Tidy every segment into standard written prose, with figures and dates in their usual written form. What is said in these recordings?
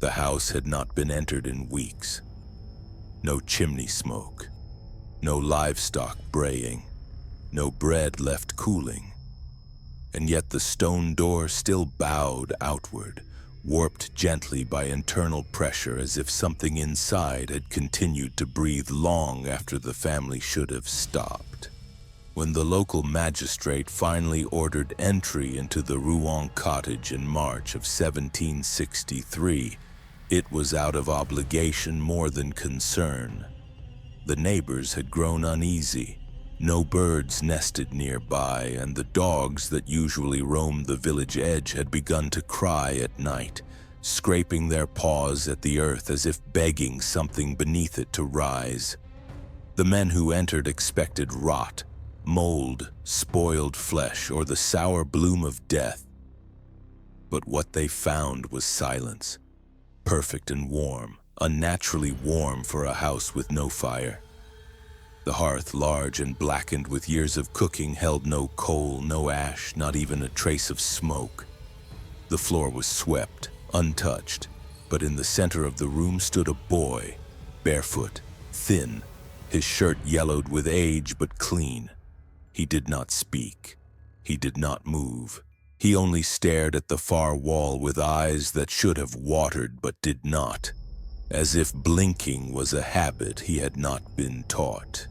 The house had not been entered in weeks. No chimney smoke, no livestock braying, no bread left cooling. And yet the stone door still bowed outward, warped gently by internal pressure, as if something inside had continued to breathe long after the family should have stopped. When the local magistrate finally ordered entry into the Rouen cottage in March of 1763, it was out of obligation more than concern. The neighbors had grown uneasy. No birds nested nearby, and the dogs that usually roamed the village edge had begun to cry at night, scraping their paws at the earth as if begging something beneath it to rise. The men who entered expected rot, mold, spoiled flesh, or the sour bloom of death. But what they found was silence, perfect and warm, unnaturally warm for a house with no fire. The hearth, large and blackened with years of cooking, held no coal, no ash, not even a trace of smoke. The floor was swept, untouched, but in the center of the room stood a boy, barefoot, thin, his shirt yellowed with age but clean. He did not speak. He did not move. He only stared at the far wall with eyes that should have watered but did not, as if blinking was a habit he had not been taught.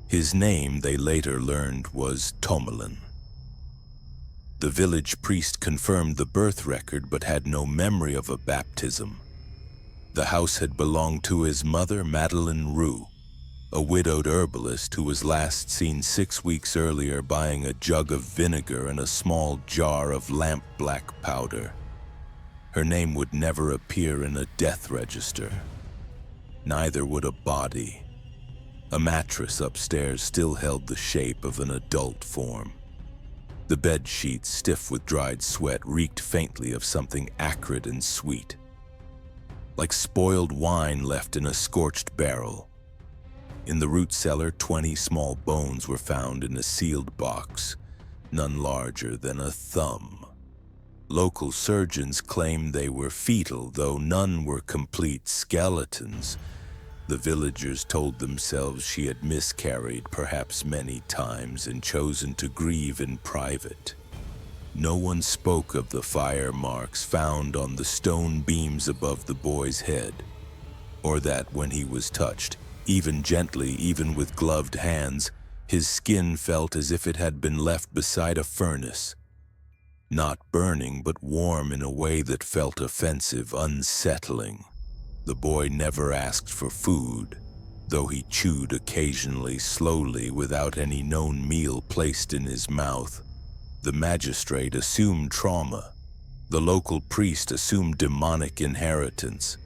His name, they later learned, was Tomelin. The village priest confirmed the birth record but had no memory of a baptism. The house had belonged to his mother, Madeleine Roux, a widowed herbalist who was last seen 6 weeks earlier buying a jug of vinegar and a small jar of lamp-black powder. Her name would never appear in a death register. Neither would a body. A mattress upstairs still held the shape of an adult form. The bed sheets, stiff with dried sweat, reeked faintly of something acrid and sweet, like spoiled wine left in a scorched barrel. In the root cellar, 20 small bones were found in a sealed box, none larger than a thumb. Local surgeons claimed they were fetal, though none were complete skeletons. The villagers told themselves she had miscarried perhaps many times and chosen to grieve in private. No one spoke of the fire marks found on the stone beams above the boy's head, or that when he was touched, even gently, even with gloved hands, his skin felt as if it had been left beside a furnace. Not burning, but warm in a way that felt offensive, unsettling. The boy never asked for food, though he chewed occasionally, slowly, without any known meal placed in his mouth. The magistrate assumed trauma. The local priest assumed demonic inheritance.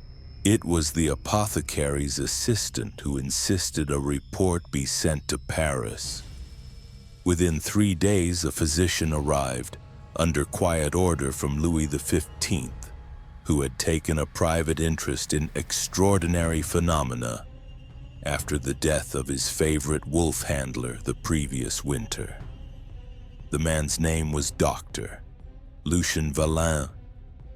It was the apothecary's assistant who insisted a report be sent to Paris. Within 3 days, a physician arrived, under quiet order from Louis XV, who had taken a private interest in extraordinary phenomena after the death of his favorite wolf handler the previous winter. The man's name was Dr. Lucien Valin,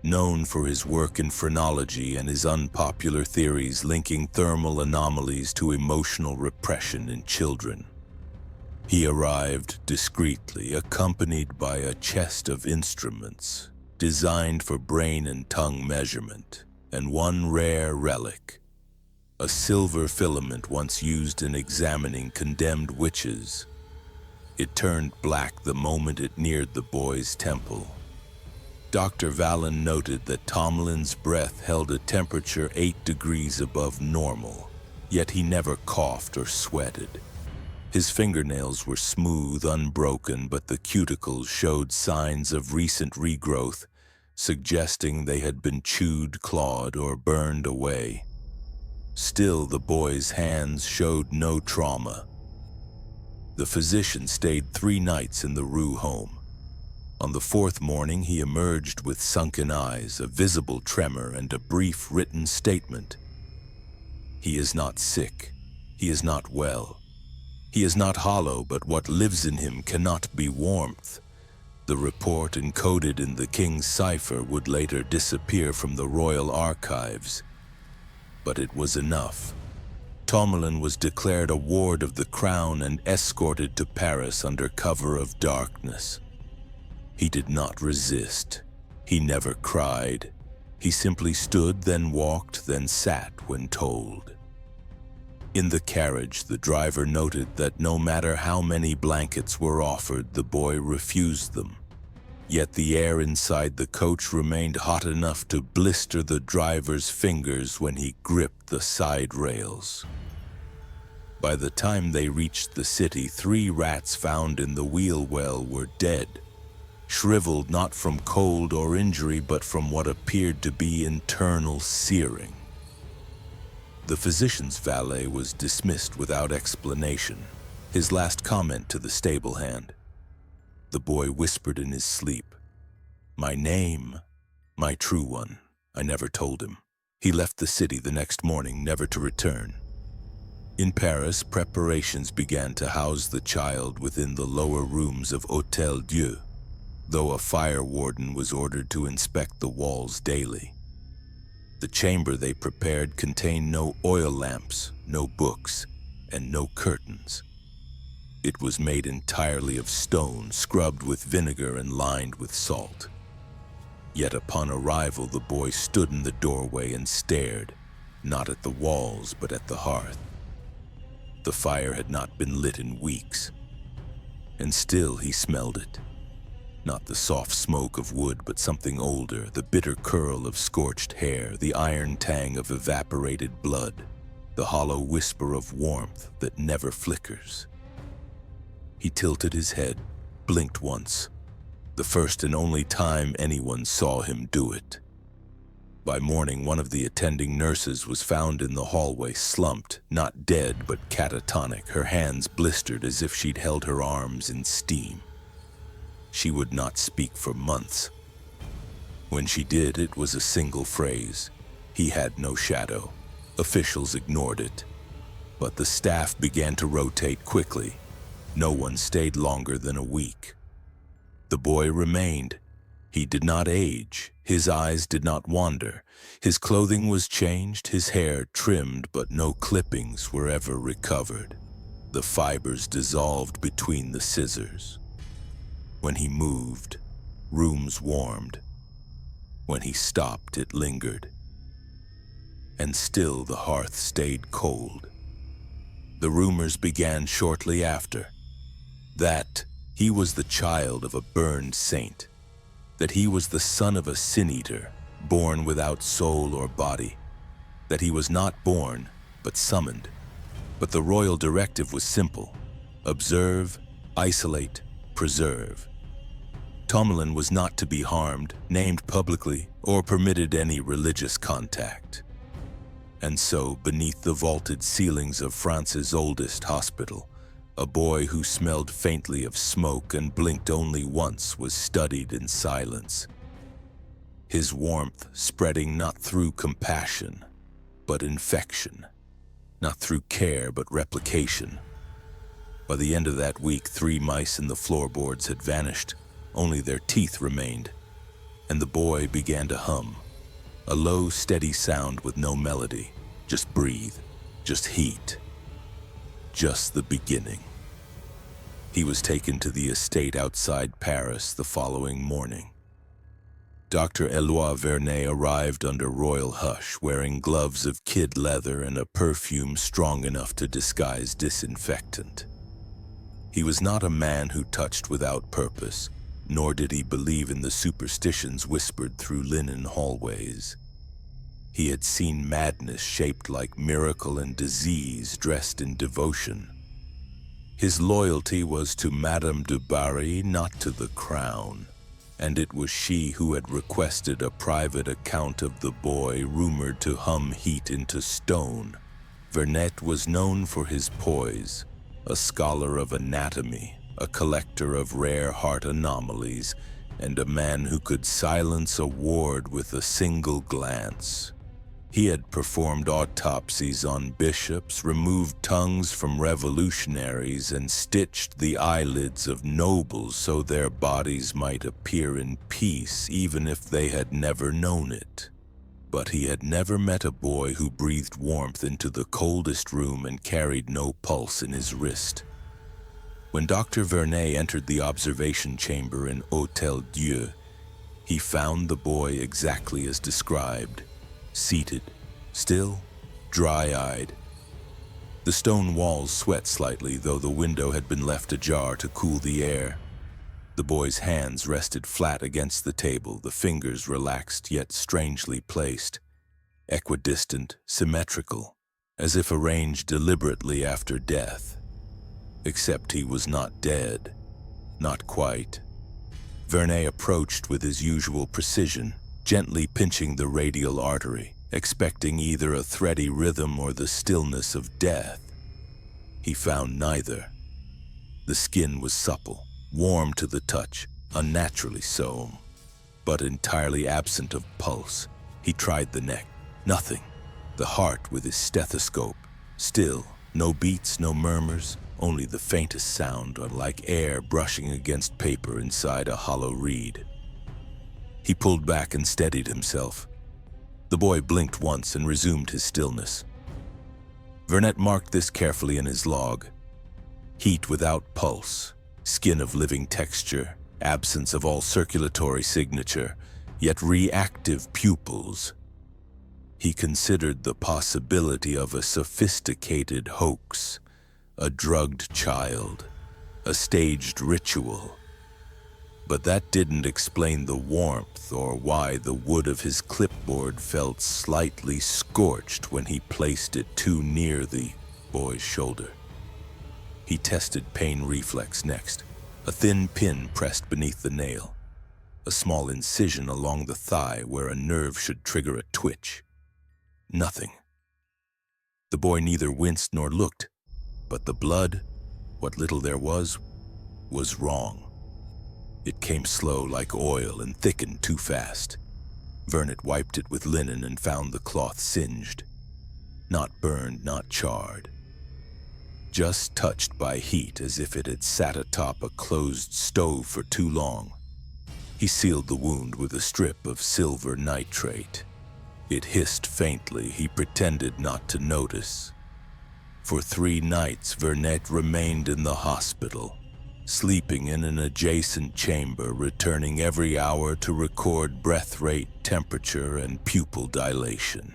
known for his work in phrenology and his unpopular theories linking thermal anomalies to emotional repression in children. He arrived discreetly, accompanied by a chest of instruments designed for brain and tongue measurement, and one rare relic, a silver filament once used in examining condemned witches. It turned black the moment it neared the boy's temple. Dr. Valin noted that Tomelin's breath held a temperature 8 degrees above normal, yet he never coughed or sweated. His fingernails were smooth, unbroken, but the cuticles showed signs of recent regrowth, suggesting they had been chewed, clawed, or burned away. Still, the boy's hands showed no trauma. The physician stayed 3 nights in the Roux home. On the 4th morning, he emerged with sunken eyes, a visible tremor, and a brief written statement. He is not sick. He is not well. He is not hollow, but what lives in him cannot be warmth. The report, encoded in the king's cipher, would later disappear from the royal archives. But it was enough. Tomlin was declared a ward of the crown and escorted to Paris under cover of darkness. He did not resist. He never cried. He simply stood, then walked, then sat when told. In the carriage, the driver noted that no matter how many blankets were offered, the boy refused them. Yet the air inside the coach remained hot enough to blister the driver's fingers when he gripped the side rails. By the time they reached the city, 3 rats found in the wheel well were dead, shriveled not from cold or injury, but from what appeared to be internal searing. The physician's valet was dismissed without explanation, his last comment to the stable hand. The boy whispered in his sleep, "My name, my true one." I never told him. He left the city the next morning, never to return. In Paris, preparations began to house the child within the lower rooms of Hôtel Dieu, though a fire warden was ordered to inspect the walls daily. The chamber they prepared contained no oil lamps, no books, and no curtains. It was made entirely of stone, scrubbed with vinegar and lined with salt. Yet upon arrival, the boy stood in the doorway and stared, not at the walls, but at the hearth. The fire had not been lit in weeks, and still he smelled it. Not the soft smoke of wood, but something older, the bitter curl of scorched hair, the iron tang of evaporated blood, the hollow whisper of warmth that never flickers. He tilted his head, blinked once, the first and only time anyone saw him do it. By morning, one of the attending nurses was found in the hallway, slumped, not dead but catatonic, her hands blistered as if she'd held her arms in steam. She would not speak for months. When she did, it was a single phrase. He had no shadow. Officials ignored it. But the staff began to rotate quickly. No one stayed longer than a week. The boy remained. He did not age. His eyes did not wander. His clothing was changed, his hair trimmed, but no clippings were ever recovered. The fibers dissolved between the scissors. When he moved, rooms warmed. When he stopped, it lingered. And still the hearth stayed cold. The rumors began shortly after. That he was the child of a burned saint. That he was the son of a sin-eater, born without soul or body. That he was not born, but summoned. But the royal directive was simple: observe, isolate, preserve. Tomlin was not to be harmed, named publicly, or permitted any religious contact. And so, beneath the vaulted ceilings of France's oldest hospital, a boy who smelled faintly of smoke and blinked only once was studied in silence. His warmth spreading not through compassion, but infection. Not through care, but replication. By the end of that week, 3 mice in the floorboards had vanished. Only their teeth remained, and the boy began to hum. A low, steady sound with no melody. Just breathe, just heat, just the beginning. He was taken to the estate outside Paris the following morning. Dr. Éloi Vernet arrived under royal hush, wearing gloves of kid leather and a perfume strong enough to disguise disinfectant. He was not a man who touched without purpose, nor did he believe in the superstitions whispered through linen hallways. He had seen madness shaped like miracle and disease dressed in devotion. His loyalty was to Madame du Barry, not to the crown, and it was she who had requested a private account of the boy rumored to hum heat into stone. Vernet was known for his poise, a scholar of anatomy, a collector of rare heart anomalies, and a man who could silence a ward with a single glance. He had performed autopsies on bishops, removed tongues from revolutionaries, and stitched the eyelids of nobles so their bodies might appear in peace even if they had never known it. But he had never met a boy who breathed warmth into the coldest room and carried no pulse in his wrist. When Dr. Vernet entered the observation chamber in Hôtel Dieu, he found the boy exactly as described, seated, still, dry-eyed. The stone walls sweat slightly, though the window had been left ajar to cool the air. The boy's hands rested flat against the table, the fingers relaxed yet strangely placed, equidistant, symmetrical, as if arranged deliberately after death. Except he was not dead. Not quite. Vernet approached with his usual precision, gently pinching the radial artery, expecting either a thready rhythm or the stillness of death. He found neither. The skin was supple, warm to the touch, unnaturally so, but entirely absent of pulse. He tried the neck. Nothing. The heart with his stethoscope. Still, no beats, no murmurs, only the faintest sound, like air brushing against paper inside a hollow reed. He pulled back and steadied himself. The boy blinked once and resumed his stillness. Vernet marked this carefully in his log. Heat without pulse, skin of living texture, absence of all circulatory signature, yet reactive pupils. He considered the possibility of a sophisticated hoax, a drugged child, a staged ritual. But that didn't explain the warmth or why the wood of his clipboard felt slightly scorched when he placed it too near the boy's shoulder. He tested pain reflex next. A thin pin pressed beneath the nail, a small incision along the thigh where a nerve should trigger a twitch. Nothing. The boy neither winced nor looked, but the blood, what little there was wrong. It came slow like oil and thickened too fast. Vernet wiped it with linen and found the cloth singed. Not burned, not charred. Just touched by heat as if it had sat atop a closed stove for too long. He sealed the wound with a strip of silver nitrate. It hissed faintly. He pretended not to notice. For 3 nights, Vernet remained in the hospital, sleeping in an adjacent chamber, returning every hour to record breath rate, temperature, and pupil dilation.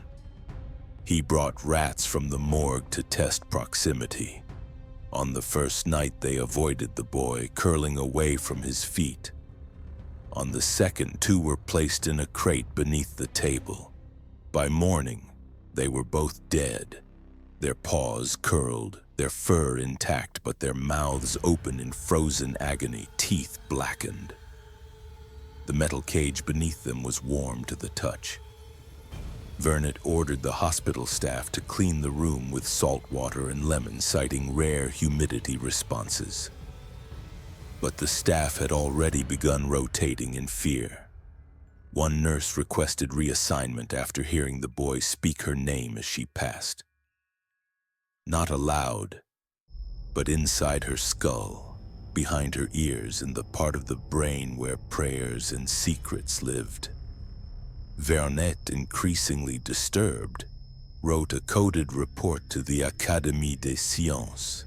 He brought rats from the morgue to test proximity. On the first night, they avoided the boy, curling away from his feet. On the second, 2 were placed in a crate beneath the table. By morning, they were both dead. Their paws curled, their fur intact, but their mouths open in frozen agony, teeth blackened. The metal cage beneath them was warm to the touch. Vernet ordered the hospital staff to clean the room with salt water and lemon, citing rare humidity responses. But the staff had already begun rotating in fear. One nurse requested reassignment after hearing the boy speak her name as she passed. Not aloud, but inside her skull, behind her ears, in the part of the brain where prayers and secrets lived. Vernet, increasingly disturbed, wrote a coded report to the Académie des Sciences.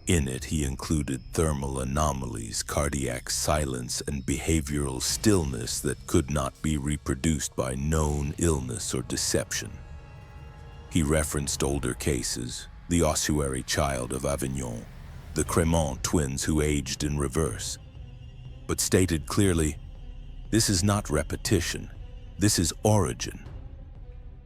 In it, he included thermal anomalies, cardiac silence, and behavioral stillness that could not be reproduced by known illness or deception. He referenced older cases, the ossuary child of Avignon, the Crémant twins who aged in reverse, but stated clearly, this is not repetition, this is origin.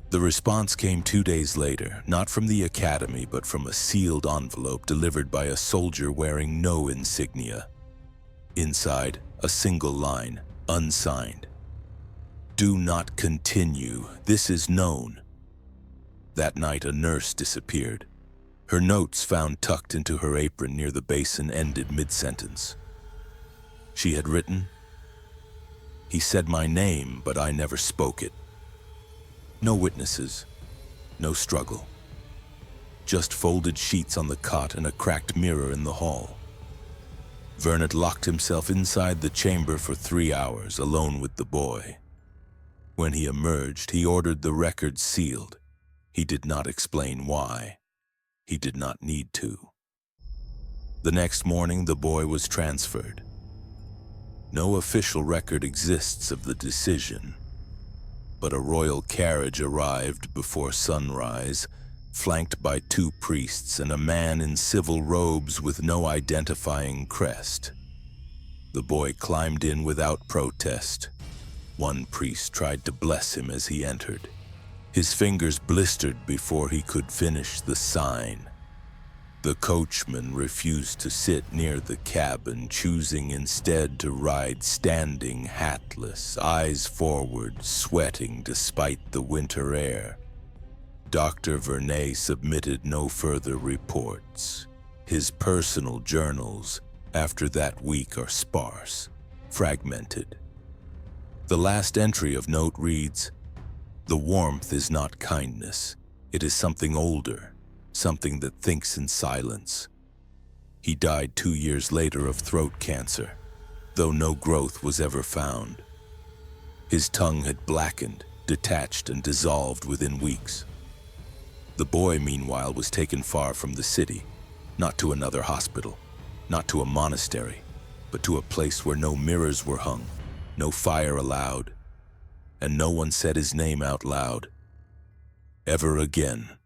The response came 2 days later, not from the academy, but from a sealed envelope delivered by a soldier wearing no insignia. Inside, a single line, unsigned. Do not continue, this is known. That night, a nurse disappeared. Her notes, found tucked into her apron near the basin, ended mid-sentence. She had written, "He said my name, but I never spoke it." No witnesses, no struggle. Just folded sheets on the cot and a cracked mirror in the hall. Vernet locked himself inside the chamber for 3 hours, alone with the boy. When he emerged, he ordered the records sealed. He did not explain why. He did not need to. The next morning, the boy was transferred. No official record exists of the decision, but a royal carriage arrived before sunrise, flanked by 2 priests and a man in civil robes with no identifying crest. The boy climbed in without protest. One priest tried to bless him as he entered. His fingers blistered before he could finish the sign. The coachman refused to sit near the cabin, choosing instead to ride standing, hatless, eyes forward, sweating despite the winter air. Dr. Vernet submitted no further reports. His personal journals after that week are sparse, fragmented. The last entry of note reads, "The warmth is not kindness. It is something older. Something that thinks in silence." He died 2 years later of throat cancer, though no growth was ever found. His tongue had blackened, detached, and dissolved within weeks. The boy, meanwhile, was taken far from the city, not to another hospital, not to a monastery, but to a place where no mirrors were hung, no fire allowed, and no one said his name out loud, ever again.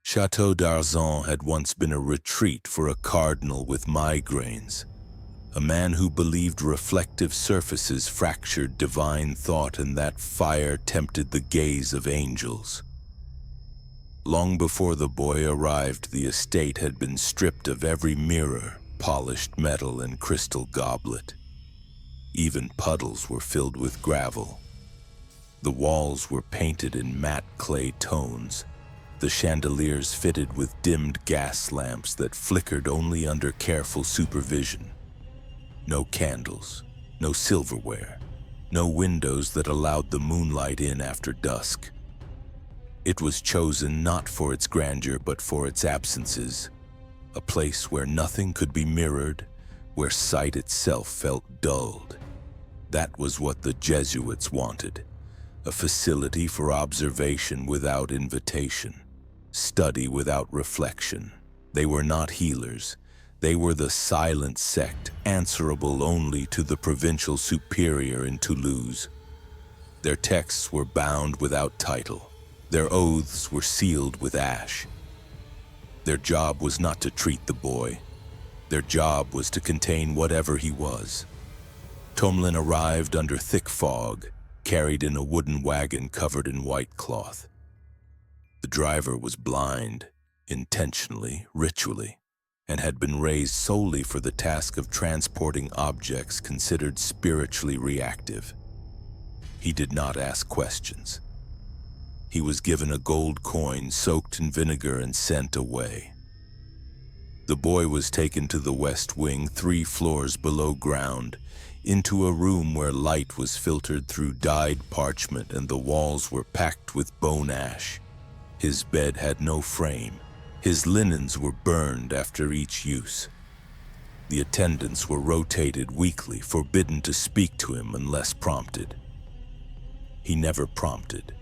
Chateau d'Arzon had once been a retreat for a cardinal with migraines, a man who believed reflective surfaces fractured divine thought and that fire tempted the gaze of angels. Long before the boy arrived, the estate had been stripped of every mirror, polished metal, and crystal goblet. Even puddles were filled with gravel. The walls were painted in matte clay tones, the chandeliers fitted with dimmed gas lamps that flickered only under careful supervision. No candles, no silverware, no windows that allowed the moonlight in after dusk. It was chosen not for its grandeur but for its absences, a place where nothing could be mirrored, where sight itself felt dulled. That was what the Jesuits wanted, a facility for observation without invitation, study without reflection. They were not healers. They were the silent sect, answerable only to the provincial superior in Toulouse. Their texts were bound without title. Their oaths were sealed with ash. Their job was not to treat the boy. Their job was to contain whatever he was. Tomlin arrived under thick fog, carried in a wooden wagon covered in white cloth. The driver was blind, intentionally, ritually, and had been raised solely for the task of transporting objects considered spiritually reactive. He did not ask questions. He was given a gold coin soaked in vinegar and sent away. The boy was taken to the west wing, 3 floors below ground, into a room where light was filtered through dyed parchment and the walls were packed with bone ash. His bed had no frame. His linens were burned after each use. The attendants were rotated weekly, forbidden to speak to him unless prompted. He never prompted.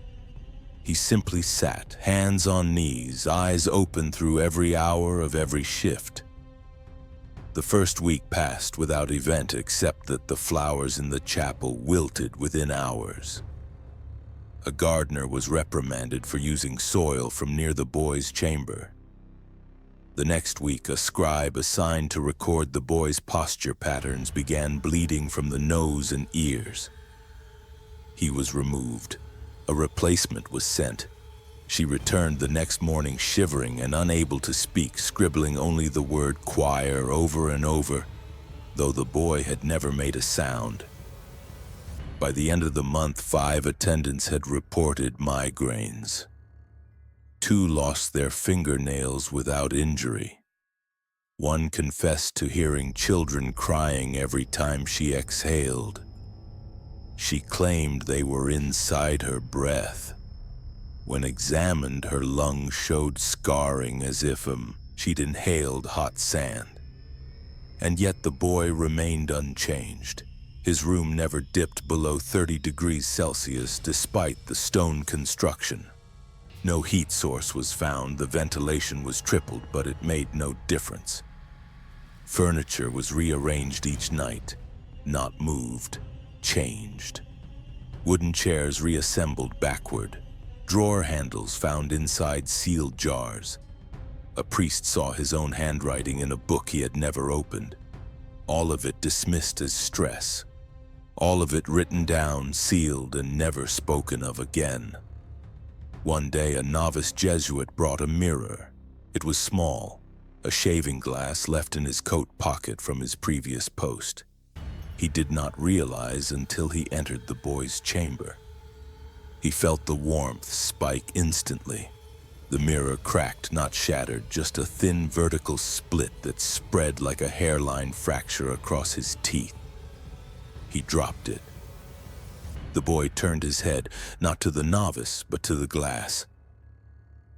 He simply sat, hands on knees, eyes open through every hour of every shift. The first week passed without event except that the flowers in the chapel wilted within hours. A gardener was reprimanded for using soil from near the boy's chamber. The next week, a scribe assigned to record the boy's posture patterns began bleeding from the nose and ears. He was removed. A replacement was sent. She returned the next morning shivering and unable to speak, scribbling only the word choir over and over, though the boy had never made a sound. By the end of the month, 5 attendants had reported migraines. 2 lost their fingernails without injury. 1 confessed to hearing children crying every time she exhaled. She claimed they were inside her breath. When examined, her lungs showed scarring as if she'd inhaled hot sand. And yet the boy remained unchanged. His room never dipped below 30 degrees Celsius despite the stone construction. No heat source was found, the ventilation was tripled, but it made no difference. Furniture was rearranged each night, not moved, changed. Wooden chairs reassembled backward, drawer handles found inside sealed jars. A priest saw his own handwriting in a book he had never opened. All of it dismissed as stress. All of it written down, sealed, and never spoken of again. One day, a novice Jesuit brought a mirror. It was small, a shaving glass left in his coat pocket from his previous post. He did not realize until he entered the boy's chamber. He felt the warmth spike instantly. The mirror cracked, not shattered, just a thin vertical split that spread like a hairline fracture across his teeth. He dropped it. The boy turned his head, not to the novice, but to the glass.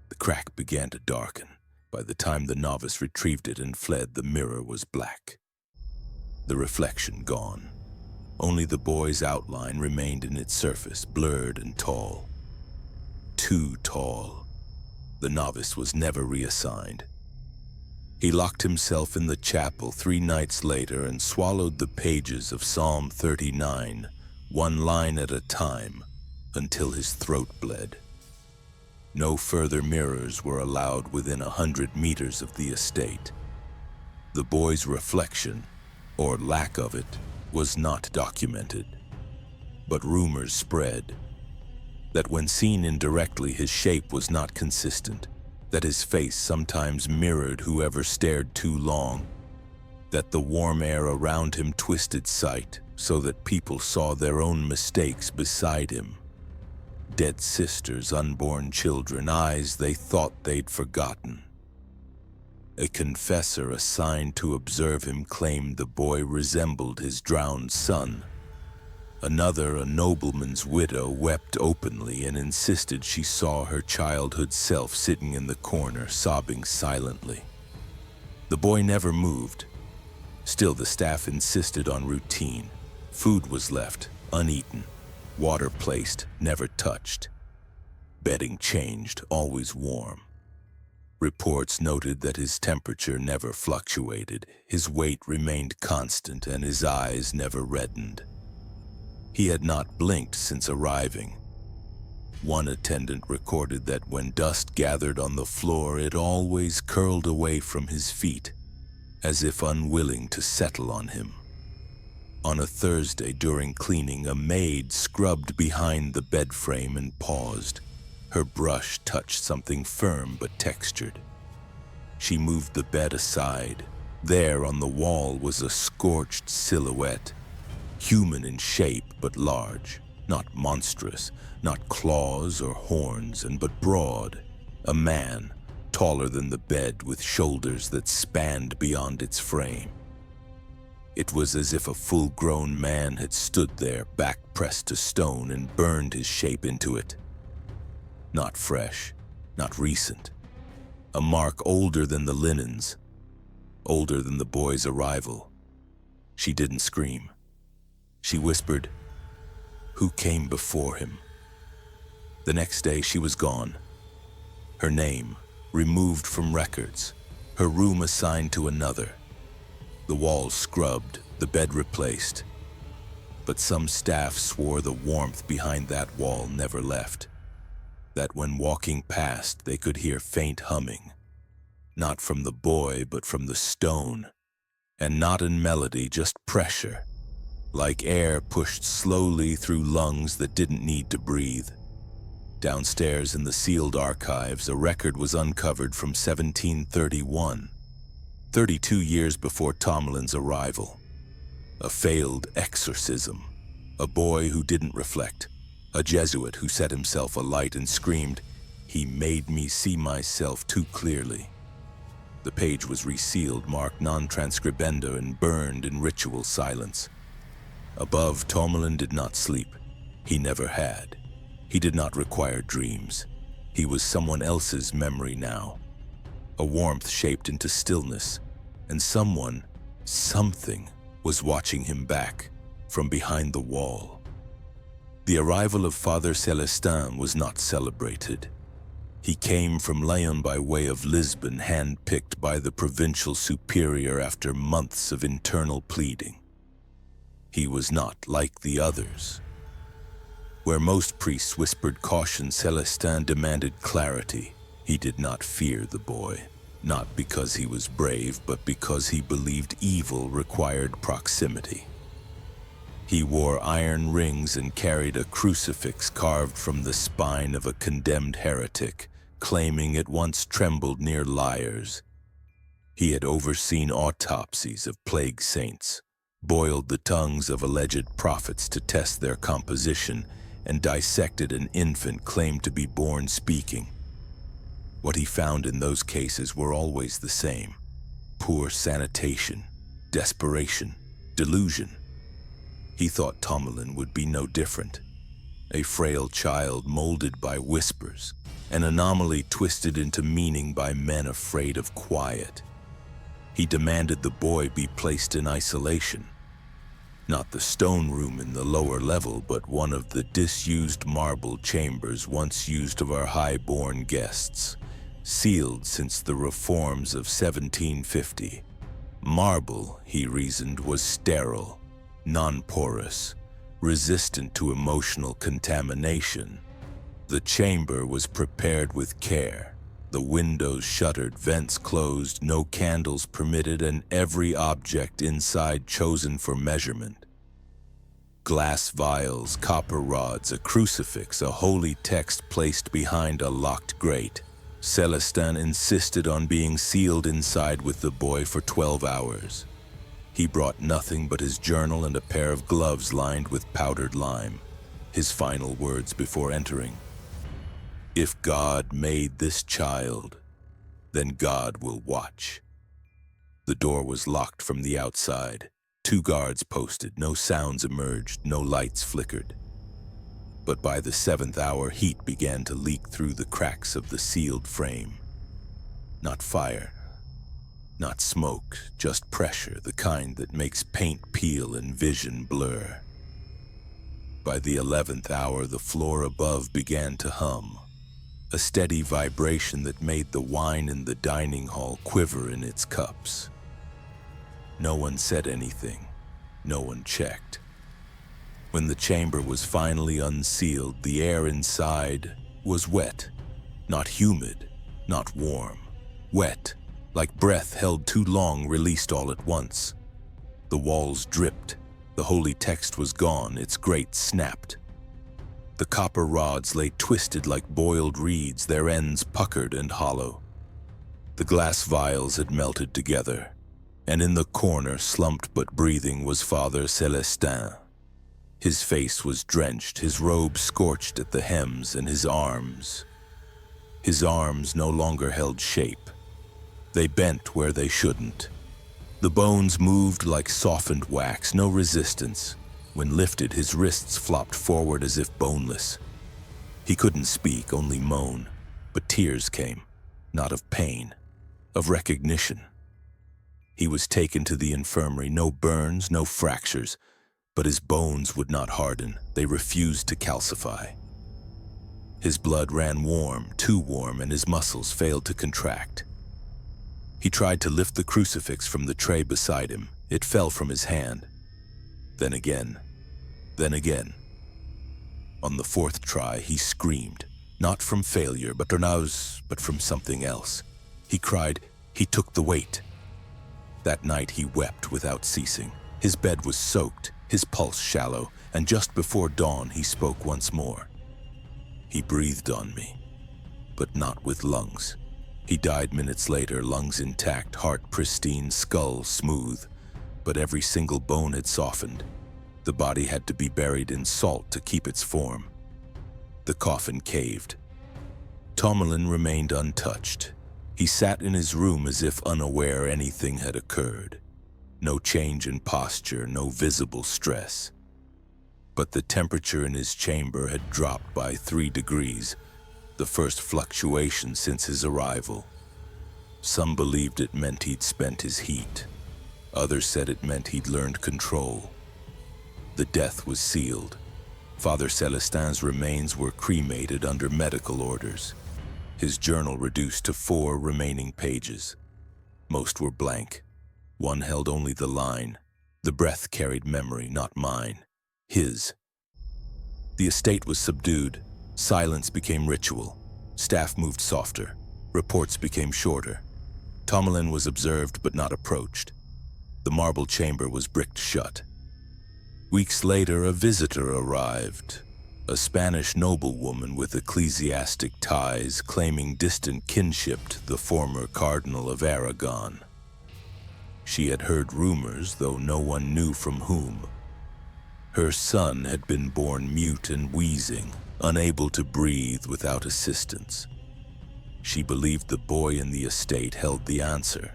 The crack began to darken. By the time the novice retrieved it and fled, the mirror was black. The reflection gone. Only the boy's outline remained in its surface, blurred and tall. Too tall. The novice was never reassigned. He locked himself in the chapel 3 nights later and swallowed the pages of Psalm 39, one line at a time, until his throat bled. No further mirrors were allowed within 100 meters of the estate. The boy's reflection, or lack of it, was not documented. But rumors spread that when seen indirectly, his shape was not consistent, that his face sometimes mirrored whoever stared too long, that the warm air around him twisted sight so that people saw their own mistakes beside him. Dead sisters, unborn children, eyes they thought they'd forgotten. A confessor assigned to observe him claimed the boy resembled his drowned son. Another, a nobleman's widow, wept openly and insisted she saw her childhood self sitting in the corner, sobbing silently. The boy never moved. Still, the staff insisted on routine. Food was left, uneaten. Water placed, never touched. Bedding changed, always warm. Reports noted that his temperature never fluctuated, his weight remained constant, and his eyes never reddened. He had not blinked since arriving. One attendant recorded that when dust gathered on the floor, it always curled away from his feet, as if unwilling to settle on him. On a Thursday during cleaning, a maid scrubbed behind the bed frame and paused. Her brush touched something firm but textured. She moved the bed aside. There on the wall was a scorched silhouette, human in shape but large, not monstrous, not claws or horns, but broad. A man, taller than the bed, with shoulders that spanned beyond its frame. It was as if a full-grown man had stood there, back pressed to stone, and burned his shape into it. Not fresh, not recent. A mark older than the linens, older than the boy's arrival. She didn't scream. She whispered, "Who came before him?" The next day she was gone. Her name removed from records, her room assigned to another. The walls scrubbed, the bed replaced. But some staff swore the warmth behind that wall never left. That when walking past, they could hear faint humming. Not from the boy, but from the stone. And not in melody, just pressure. Like air pushed slowly through lungs that didn't need to breathe. Downstairs in the sealed archives, a record was uncovered from 1731, 32 years before Tomlin's arrival. A failed exorcism. A boy who didn't reflect. A Jesuit who set himself alight and screamed, "He made me see myself too clearly." The page was resealed, marked non transcribenda, and burned in ritual silence. Above, Tomlin did not sleep. He never had. He did not require dreams. He was someone else's memory now, a warmth shaped into stillness, and something was watching him back from behind the wall. The arrival of Father Celestin was not celebrated. He came from Lyon by way of Lisbon, hand-picked by the provincial superior after months of internal pleading. He was not like the others. Where most priests whispered caution, Celestin demanded clarity. He did not fear the boy, not because he was brave, but because he believed evil required proximity. He wore iron rings and carried a crucifix carved from the spine of a condemned heretic, claiming it once trembled near liars. He had overseen autopsies of plague saints, boiled the tongues of alleged prophets to test their composition, and dissected an infant claimed to be born speaking. What he found in those cases were always the same: poor sanitation, desperation, delusion. He thought Tomlin would be no different. A frail child molded by whispers, an anomaly twisted into meaning by men afraid of quiet. He demanded the boy be placed in isolation. Not the stone room in the lower level, but one of the disused marble chambers once used of our high-born guests, sealed since the reforms of 1750. Marble, he reasoned, was sterile, non-porous, resistant to emotional contamination. The chamber was prepared with care. The windows shuttered, vents closed, no candles permitted, and every object inside chosen for measurement. Glass vials, copper rods, a crucifix, a holy text placed behind a locked grate. Celestin insisted on being sealed inside with the boy for 12 hours. He brought nothing but his journal and a pair of gloves lined with powdered lime. His final words before entering: "If God made this child, then God will watch." The door was locked from the outside. 2 guards posted. No sounds emerged, no lights flickered. But by the 7th hour, heat began to leak through the cracks of the sealed frame. Not fire, not smoke, just pressure, the kind that makes paint peel and vision blur. By the 11th hour, the floor above began to hum, a steady vibration that made the wine in the dining hall quiver in its cups. No one said anything. No one checked. When the chamber was finally unsealed, the air inside was wet, not humid, not warm. Wet, like breath held too long, released all at once. The walls dripped. The holy text was gone, its grate snapped. The copper rods lay twisted like boiled reeds, their ends puckered and hollow. The glass vials had melted together, and in the corner, slumped but breathing, was Father Celestin. His face was drenched, his robe scorched at the hems, and his arms no longer held shape. They bent where they shouldn't. The bones moved like softened wax, no resistance. When lifted, his wrists flopped forward as if boneless. He couldn't speak, only moan, but tears came, not of pain, of recognition. He was taken to the infirmary, no burns, no fractures, but his bones would not harden. They refused to calcify. His blood ran warm, too warm, and his muscles failed to contract. He tried to lift the crucifix from the tray beside him. It fell from his hand. Then again. On the 4th try, he screamed, not from failure, but from something else. He cried, he took the weight. That night he wept without ceasing. His bed was soaked, his pulse shallow, and just before dawn he spoke once more. He breathed on me, but not with lungs. He died minutes later, lungs intact, heart pristine, skull smooth, but every single bone had softened. The body had to be buried in salt to keep its form. The coffin caved. Tomlin remained untouched. He sat in his room as if unaware anything had occurred. No change in posture, no visible stress. But the temperature in his chamber had dropped by 3 degrees. the first fluctuation since his arrival. Some believed it meant he'd spent his heat. Others said it meant he'd learned control. The death was sealed. Father Celestin's remains were cremated under medical orders. His journal reduced to 4 remaining pages. Most were blank. One held only the line, "The breath carried memory, not mine. His." The estate was subdued. Silence became ritual. Staff moved softer. Reports became shorter. Tomalin was observed but not approached. The marble chamber was bricked shut. Weeks later, a visitor arrived. A Spanish noblewoman with ecclesiastic ties claiming distant kinship to the former Cardinal of Aragon. She had heard rumors, though no one knew from whom. Her son had been born mute and wheezing, unable to breathe without assistance. She believed the boy in the estate held the answer,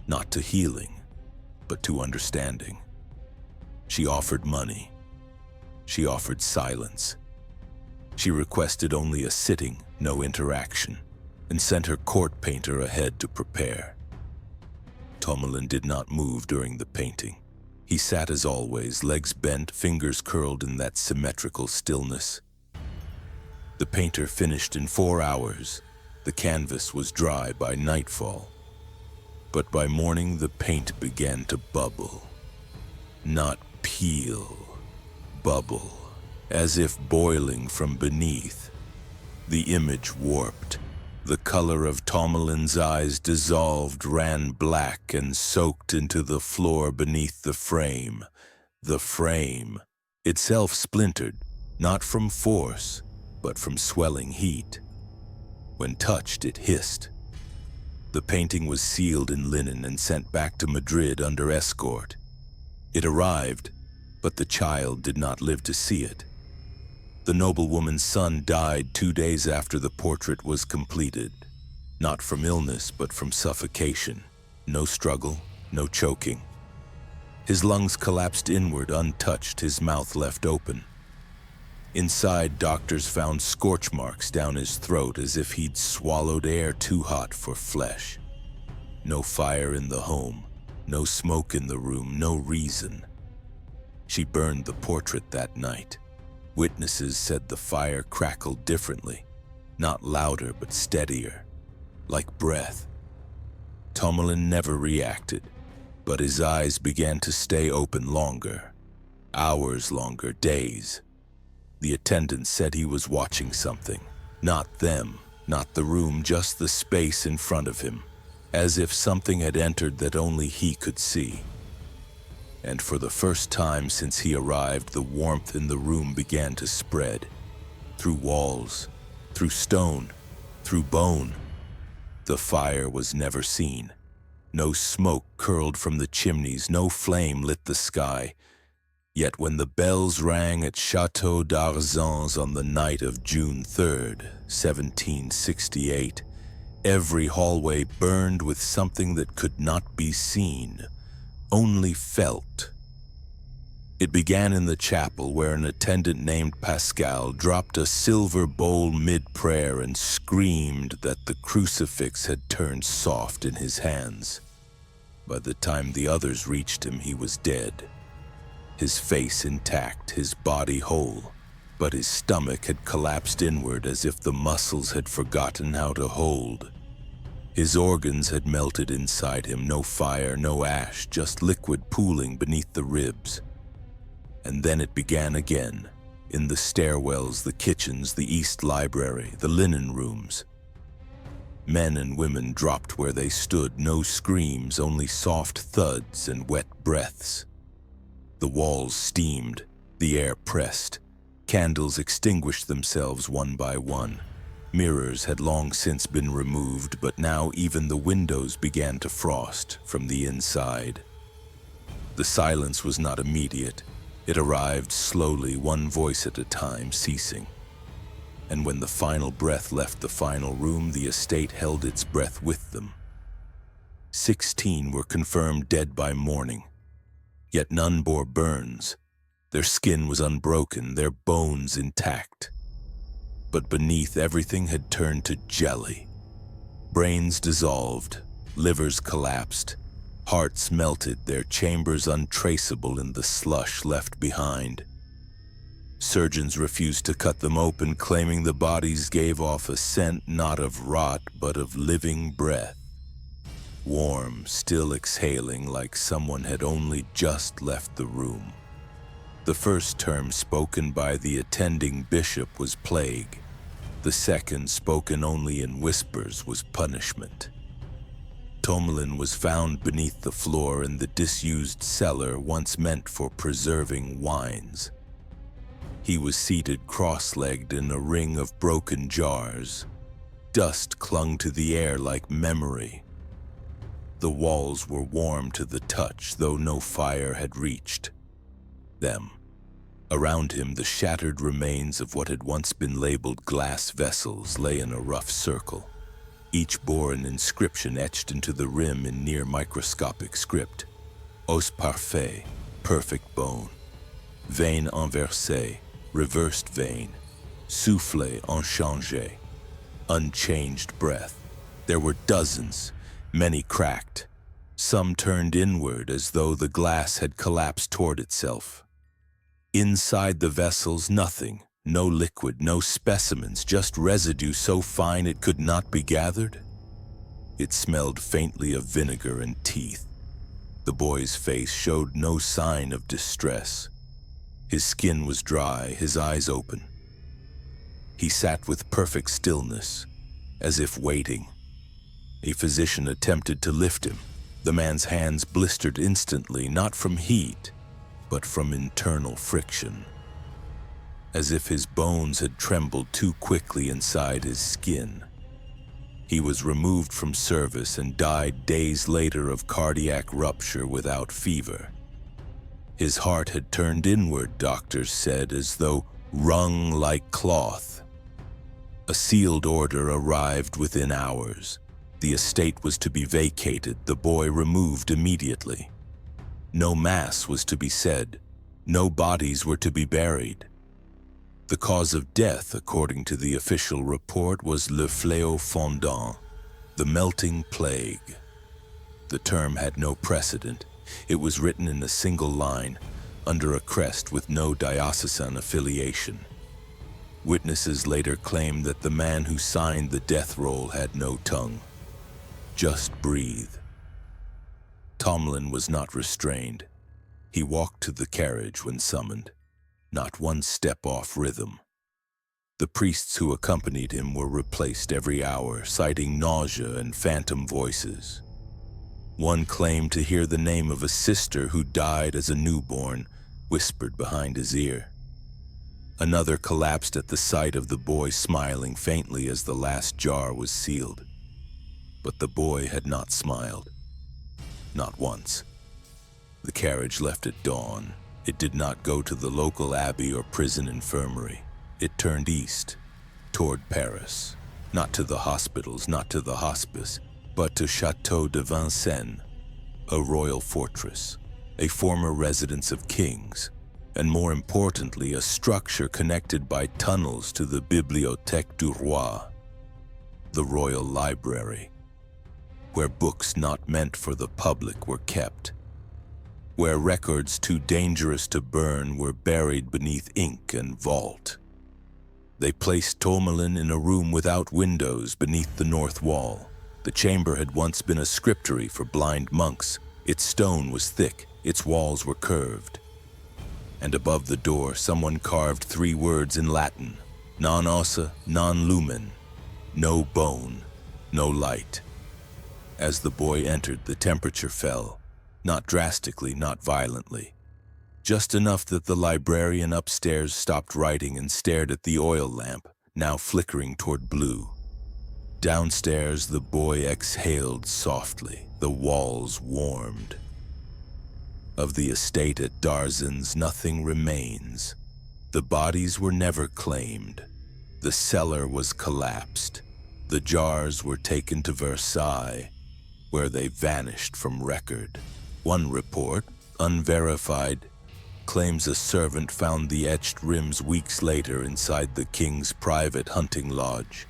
not to healing, but to understanding. She offered money. She offered silence. She requested only a sitting, no interaction, and sent her court painter ahead to prepare. Tomalin did not move during the painting. He sat as always, legs bent, fingers curled in that symmetrical stillness. The painter finished in 4 hours. The canvas was dry by nightfall. But by morning, the paint began to bubble. Not peel, bubble, as if boiling from beneath. The image warped. The color of Tomalin's eyes dissolved, ran black, and soaked into the floor beneath the frame. The frame itself splintered, not from force, but from swelling heat. When touched, it hissed. The painting was sealed in linen and sent back to Madrid under escort. It arrived, but the child did not live to see it. The noblewoman's son died 2 days after the portrait was completed. Not from illness, but from suffocation. No struggle, no choking. His lungs collapsed inward, untouched, his mouth left open. Inside, doctors found scorch marks down his throat as if he'd swallowed air too hot for flesh. No fire in the home, no smoke in the room, no reason. She burned the portrait that night. Witnesses said the fire crackled differently, not louder but steadier, like breath. Tomalin never reacted, but his eyes began to stay open longer, hours longer, days. The attendant said he was watching something, not them, not the room, just the space in front of him, as if something had entered that only he could see. And for the first time since he arrived, the warmth in the room began to spread. Through walls, through stone, through bone. The fire was never seen. No smoke curled from the chimneys, no flame lit the sky. Yet when the bells rang at Château d'Arzens on the night of June 3rd, 1768, every hallway burned with something that could not be seen, only felt. It began in the chapel where an attendant named Pascal dropped a silver bowl mid-prayer and screamed that the crucifix had turned soft in his hands. By the time the others reached him, he was dead. His face intact, his body whole, but his stomach had collapsed inward as if the muscles had forgotten how to hold. His organs had melted inside him, no fire, no ash, just liquid pooling beneath the ribs. And then it began again, in the stairwells, the kitchens, the East Library, the linen rooms. Men and women dropped where they stood, no screams, only soft thuds and wet breaths. The walls steamed, the air pressed. Candles extinguished themselves one by one. Mirrors had long since been removed, but now even the windows began to frost from the inside. The silence was not immediate. It arrived slowly, one voice at a time, ceasing. And when the final breath left the final room, the estate held its breath with them. 16 were confirmed dead by morning. Yet none bore burns. Their skin was unbroken, their bones intact. but beneath everything had turned to jelly. Brains dissolved, livers collapsed, hearts melted, their chambers untraceable in the slush left behind. Surgeons refused to cut them open, claiming the bodies gave off a scent not of rot but of living breath. Warm, still exhaling like someone had only just left the room. The first term spoken by the attending bishop was plague. The second, spoken only in whispers, was punishment. Tomlin was found beneath the floor in the disused cellar once meant for preserving wines. He was seated cross-legged in a ring of broken jars. Dust clung to the air like memory. The walls were warm to the touch, though no fire had reached them. Around him, the shattered remains of what had once been labeled glass vessels lay in a rough circle. Each bore an inscription etched into the rim in near microscopic script. Os parfait, perfect bone. Veine inversée, reversed vein. Souffle inchangé, unchanged breath. There were dozens, many cracked. Some turned inward as though the glass had collapsed toward itself. Inside the vessels, nothing. No liquid, no specimens, just residue so fine it could not be gathered. It smelled faintly of vinegar and teeth. The boy's face showed no sign of distress. His skin was dry, his eyes open. He sat with perfect stillness, as if waiting. A physician attempted to lift him. The man's hands blistered instantly, not from heat, but from internal friction, as if his bones had trembled too quickly inside his skin. He was removed from service and died days later of cardiac rupture without fever. His heart had turned inward, doctors said, as though wrung like cloth. A sealed order arrived within hours. The estate was to be vacated, the boy removed immediately. No mass was to be said. No bodies were to be buried. The cause of death, according to the official report, was le fléau fondant, the melting plague. The term had no precedent. It was written in a single line, under a crest with no diocesan affiliation. Witnesses later claimed that the man who signed the death roll had no tongue. Just breathe. Tomlin was not restrained. He walked to the carriage when summoned, not one step off rhythm. The priests who accompanied him were replaced every hour, citing nausea and phantom voices. One claimed to hear the name of a sister who died as a newborn, whispered behind his ear. Another collapsed at the sight of the boy smiling faintly as the last jar was sealed. But the boy had not smiled. Not once. The carriage left at dawn. It did not go to the local abbey or prison infirmary. It turned east, toward Paris. Not to the hospitals, not to the hospice, but to Château de Vincennes, a royal fortress, a former residence of kings, and more importantly, a structure connected by tunnels to the Bibliothèque du Roi, the royal library, where books not meant for the public were kept, where records too dangerous to burn were buried beneath ink and vault. They placed Tomlin in a room without windows beneath the north wall. The chamber had once been a scriptory for blind monks. Its stone was thick, its walls were curved. And above the door, someone carved 3 words in Latin: non ossa, non lumen, no bone, no light. As the boy entered, the temperature fell, not drastically, not violently. Just enough that the librarian upstairs stopped writing and stared at the oil lamp, now flickering toward blue. Downstairs, the boy exhaled softly. The walls warmed. Of the estate at Darzens, nothing remains. The bodies were never claimed. The cellar was collapsed. The jars were taken to Versailles, where they vanished from record. One report, unverified, claims a servant found the etched rims weeks later inside the king's private hunting lodge,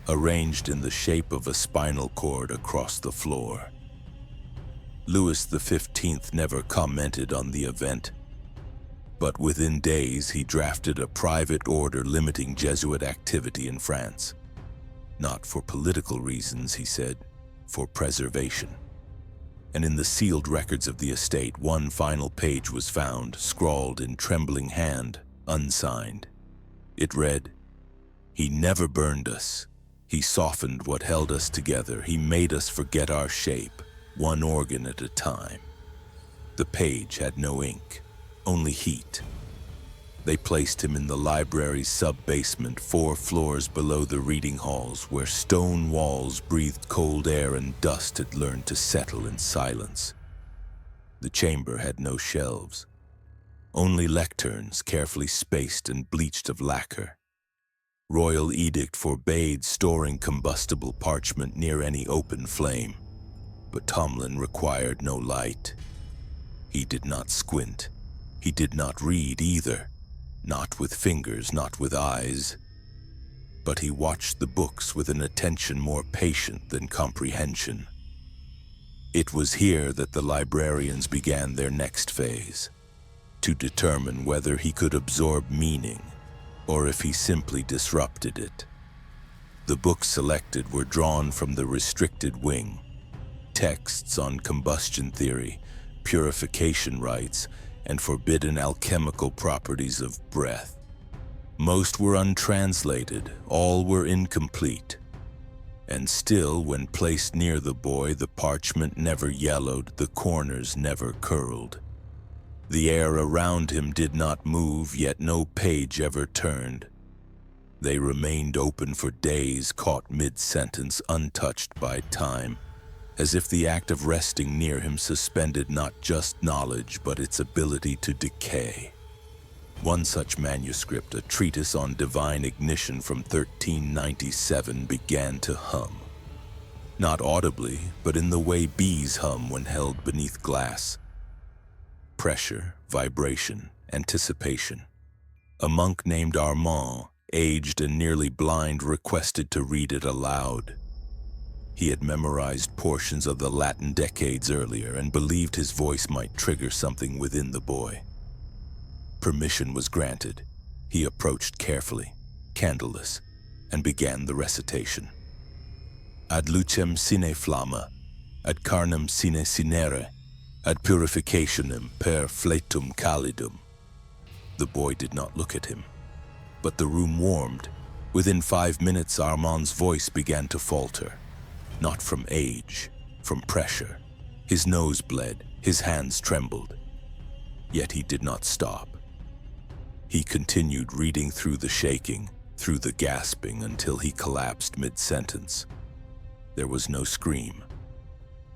arranged in the shape of a spinal cord across the floor. Louis XV never commented on the event, but within days he drafted a private order limiting Jesuit activity in France. Not for political reasons, he said, for preservation. And in the sealed records of the estate, one final page was found, scrawled in trembling hand, unsigned. It read, "He never burned us. He softened what held us together. He made us forget our shape, one organ at a time." The page had no ink, only heat. They placed him in the library's sub-basement, 4 floors below the reading halls, where stone walls breathed cold air and dust had learned to settle in silence. The chamber had no shelves, only lecterns carefully spaced and bleached of lacquer. Royal edict forbade storing combustible parchment near any open flame, but Tomlin required no light. He did not squint. He did not read either. Not with fingers, not with eyes. But he watched the books with an attention more patient than comprehension. It was here that the librarians began their next phase, to determine whether he could absorb meaning, or if he simply disrupted it. The books selected were drawn from the restricted wing, texts on combustion theory, purification rites, and forbidden alchemical properties of breath. Most were untranslated, all were incomplete. And still, when placed near the boy, the parchment never yellowed, the corners never curled. The air around him did not move, yet no page ever turned. They remained open for days, caught mid-sentence, untouched by time, as if the act of resting near him suspended not just knowledge, but its ability to decay. One such manuscript, a treatise on divine ignition from 1397, began to hum. Not audibly, but in the way bees hum when held beneath glass. Pressure, vibration, anticipation. A monk named Armand, aged and nearly blind, requested to read it aloud. He had memorized portions of the Latin decades earlier and believed his voice might trigger something within the boy. Permission was granted. He approached carefully, candleless, and began the recitation. Ad lucem sine flamma, ad carnem sine cinere, ad purificationem per fletum calidum. The boy did not look at him, but the room warmed. Within 5 minutes, Armand's voice began to falter. Not from age, from pressure. His nose bled, his hands trembled. Yet he did not stop. He continued reading through the shaking, through the gasping, until he collapsed mid-sentence. There was no scream,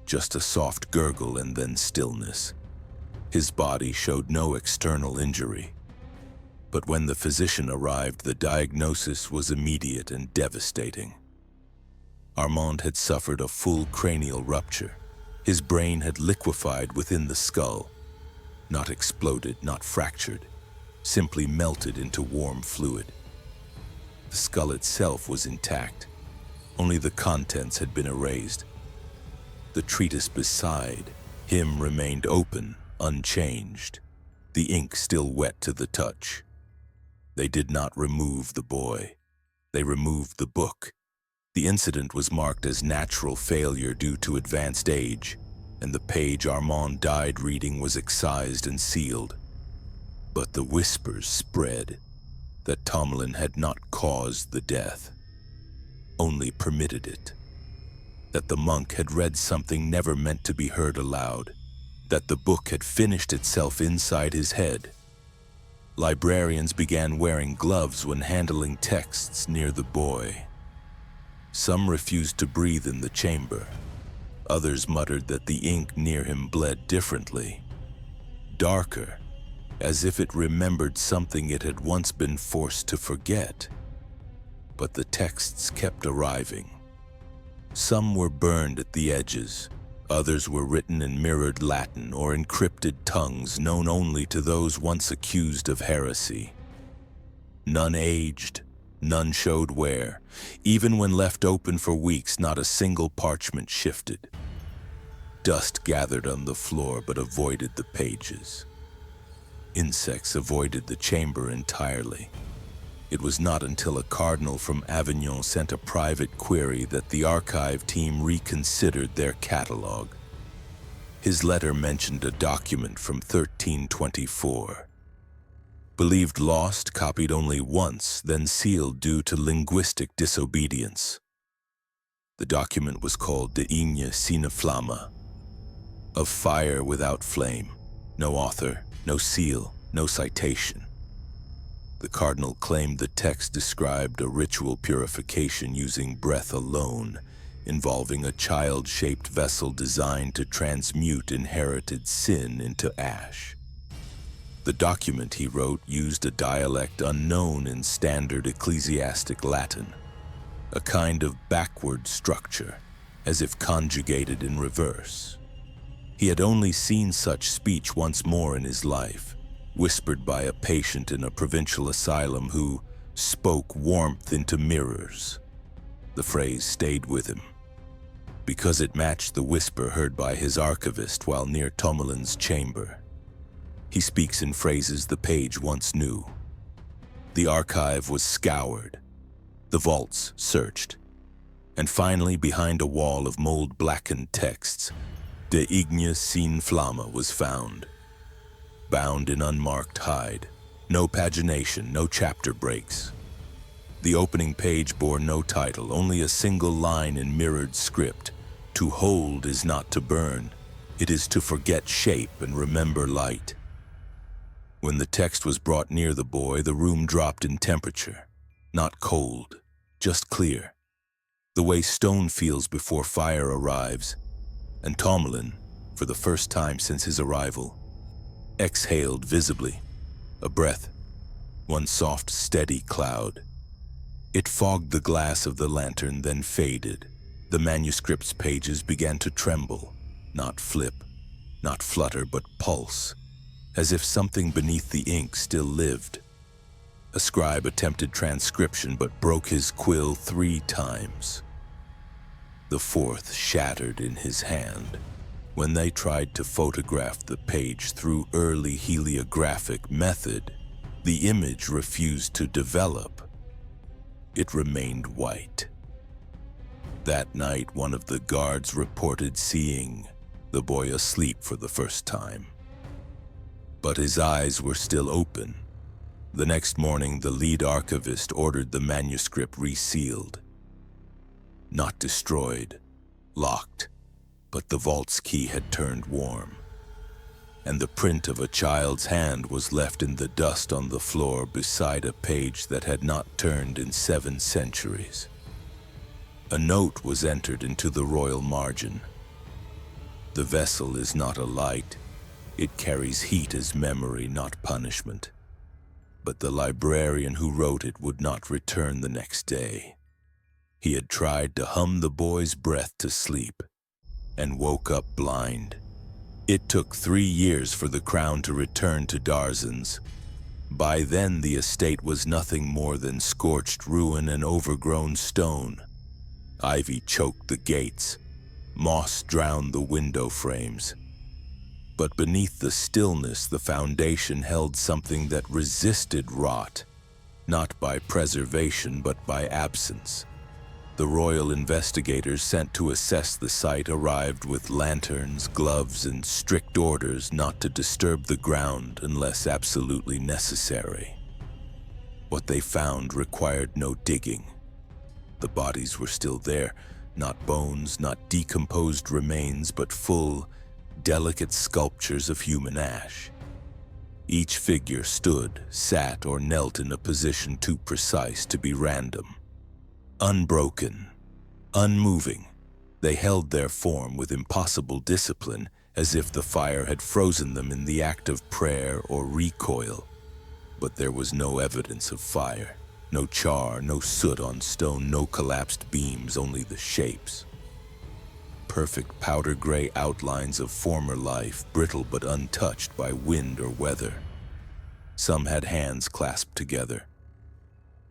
just a soft gurgle and then stillness. His body showed no external injury. But when the physician arrived, the diagnosis was immediate and devastating. Armand had suffered a full cranial rupture. His brain had liquefied within the skull, not exploded, not fractured, simply melted into warm fluid. The skull itself was intact, only the contents had been erased. The treatise beside him remained open, unchanged, the ink still wet to the touch. They did not remove the boy. They removed the book. The incident was marked as natural failure due to advanced age, and the page Armand died reading was excised and sealed. But the whispers spread that Tomlin had not caused the death, only permitted it. That the monk had read something never meant to be heard aloud, that the book had finished itself inside his head. Librarians began wearing gloves when handling texts near the boy. Some refused to breathe in the chamber. Others muttered that the ink near him bled differently, darker, as if it remembered something it had once been forced to forget. But the texts kept arriving. Some were burned at the edges, Others were written in mirrored Latin or encrypted tongues known only to those once accused of heresy. None aged, none showed wear. Even when left open for weeks, not a single parchment shifted. Dust gathered on the floor but avoided the pages. Insects avoided the chamber entirely. It was not until a cardinal from Avignon sent a private query that the archive team reconsidered their catalog. His letter mentioned a document from 1324. Believed lost, copied only once, then sealed due to linguistic disobedience. The document was called De Igne Sine Flamma, of fire without flame. No author, no seal, no citation. The cardinal claimed the text described a ritual purification using breath alone, involving a child-shaped vessel designed to transmute inherited sin into ash. The document, he wrote, used a dialect unknown in standard ecclesiastic Latin, a kind of backward structure, as if conjugated in reverse. He had only seen such speech once more in his life, whispered by a patient in a provincial asylum who spoke warmth into mirrors. The phrase stayed with him, because it matched the whisper heard by his archivist while near Tomelin's chamber. He speaks in phrases the page once knew. The archive was scoured, the vaults searched, and finally, behind a wall of mold-blackened texts, De Igne Sine Flamma was found. Bound in unmarked hide, no pagination, no chapter breaks. The opening page bore no title, only a single line in mirrored script. To hold is not to burn, it is to forget shape and remember light. When the text was brought near the boy, the room dropped in temperature. Not cold, just clear. The way stone feels before fire arrives. And Tomelin, for the first time since his arrival, exhaled visibly, a breath, one soft, steady cloud. It fogged the glass of the lantern, then faded. The manuscript's pages began to tremble, not flip, not flutter, but pulse, as if something beneath the ink still lived. A scribe attempted transcription but broke his quill 3 times. The 4th shattered in his hand. When they tried to photograph the page through early heliographic method, the image refused to develop. It remained white. That night, one of the guards reported seeing the boy asleep for the first time. But his eyes were still open. The next morning, the lead archivist ordered the manuscript resealed. Not destroyed, locked, but the vault's key had turned warm, and the print of a child's hand was left in the dust on the floor beside a page that had not turned in 7 centuries. A note was entered into the royal margin. The vessel is not a light. It carries heat as memory, not punishment. But the librarian who wrote it would not return the next day. He had tried to hum the boy's breath to sleep, and woke up blind. It took 3 years for the crown to return to Darzans. By then, the estate was nothing more than scorched ruin and overgrown stone. Ivy choked the gates. Moss drowned the window frames. But beneath the stillness, the foundation held something that resisted rot, not by preservation but by absence. The royal investigators sent to assess the site arrived with lanterns, gloves, and strict orders not to disturb the ground unless absolutely necessary. What they found required no digging. The bodies were still there, not bones, not decomposed remains, but full, delicate sculptures of human ash. Each figure stood, sat, or knelt in a position too precise to be random. Unbroken, unmoving, they held their form with impossible discipline, as if the fire had frozen them in the act of prayer or recoil. But there was no evidence of fire, no char, no soot on stone, no collapsed beams, only the shapes. perfect powder-gray outlines of former life, brittle but untouched by wind or weather. Some had hands clasped together.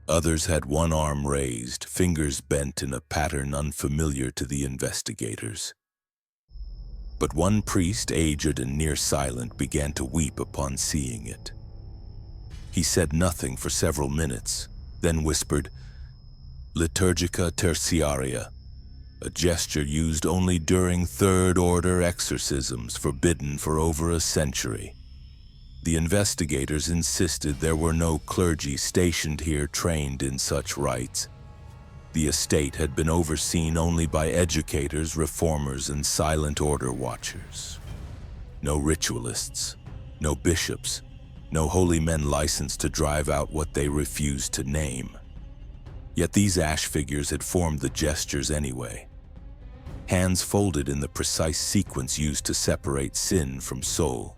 Others had one arm raised, fingers bent in a pattern unfamiliar to the investigators. But one priest, aged and near silent, began to weep upon seeing it. He said nothing for several minutes, then whispered, "Liturgica tertiaria," a gesture used only during third-order exorcisms forbidden for over a century. The investigators insisted there were no clergy stationed here trained in such rites. The estate had been overseen only by educators, reformers, and silent order watchers. No ritualists, no bishops, no holy men licensed to drive out what they refused to name. Yet these ash figures had formed the gestures anyway. Hands folded in the precise sequence used to separate sin from soul.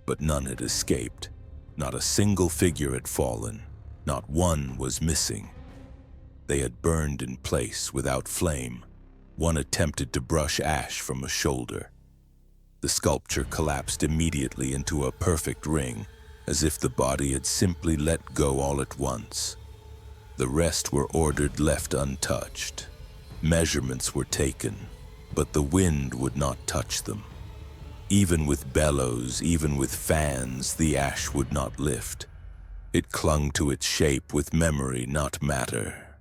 But none had escaped. Not a single figure had fallen. Not one was missing. They had burned in place without flame. One attempted to brush ash from a shoulder. The sculpture collapsed immediately into a perfect ring, as if the body had simply let go all at once. The rest were ordered left untouched. Measurements were taken, but the wind would not touch them. Even with bellows, even with fans, the ash would not lift. It clung to its shape with memory, not matter.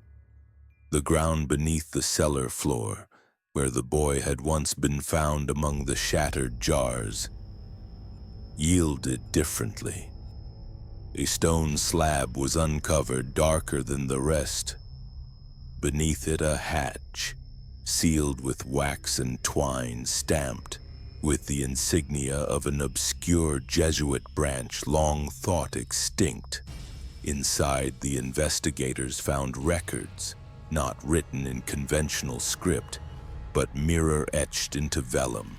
The ground beneath the cellar floor, where the boy had once been found among the shattered jars, yielded differently. A stone slab was uncovered, darker than the rest. Beneath it a hatch, sealed with wax and twine, stamped with the insignia of an obscure Jesuit branch long thought extinct. Inside, the investigators found records, not written in conventional script, but mirror-etched into vellum,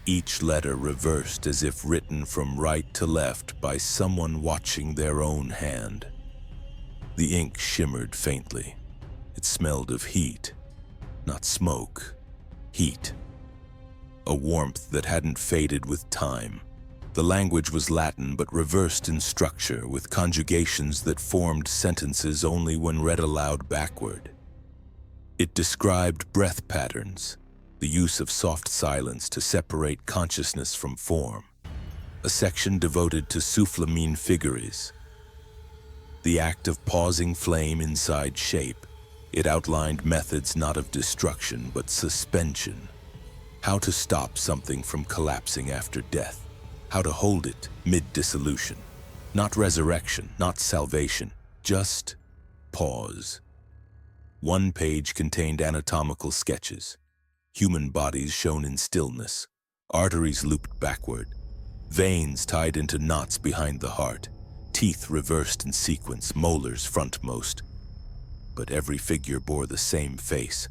each letter reversed as if written from right to left by someone watching their own hand. The ink shimmered faintly. It smelled of heat, not smoke, heat. A warmth that hadn't faded with time. The language was Latin but reversed in structure, with conjugations that formed sentences only when read aloud backward. It described breath patterns, the use of soft silence to separate consciousness from form, a section devoted to soufflemine figuries, the act of pausing flame inside shape. It outlined methods not of destruction but suspension. How to stop something from collapsing after death. How to hold it mid-dissolution. Not resurrection, not salvation, just pause. One page contained anatomical sketches. Human bodies shown in stillness. Arteries looped backward. Veins tied into knots behind the heart. Teeth reversed in sequence, molars frontmost. But every figure bore the same face.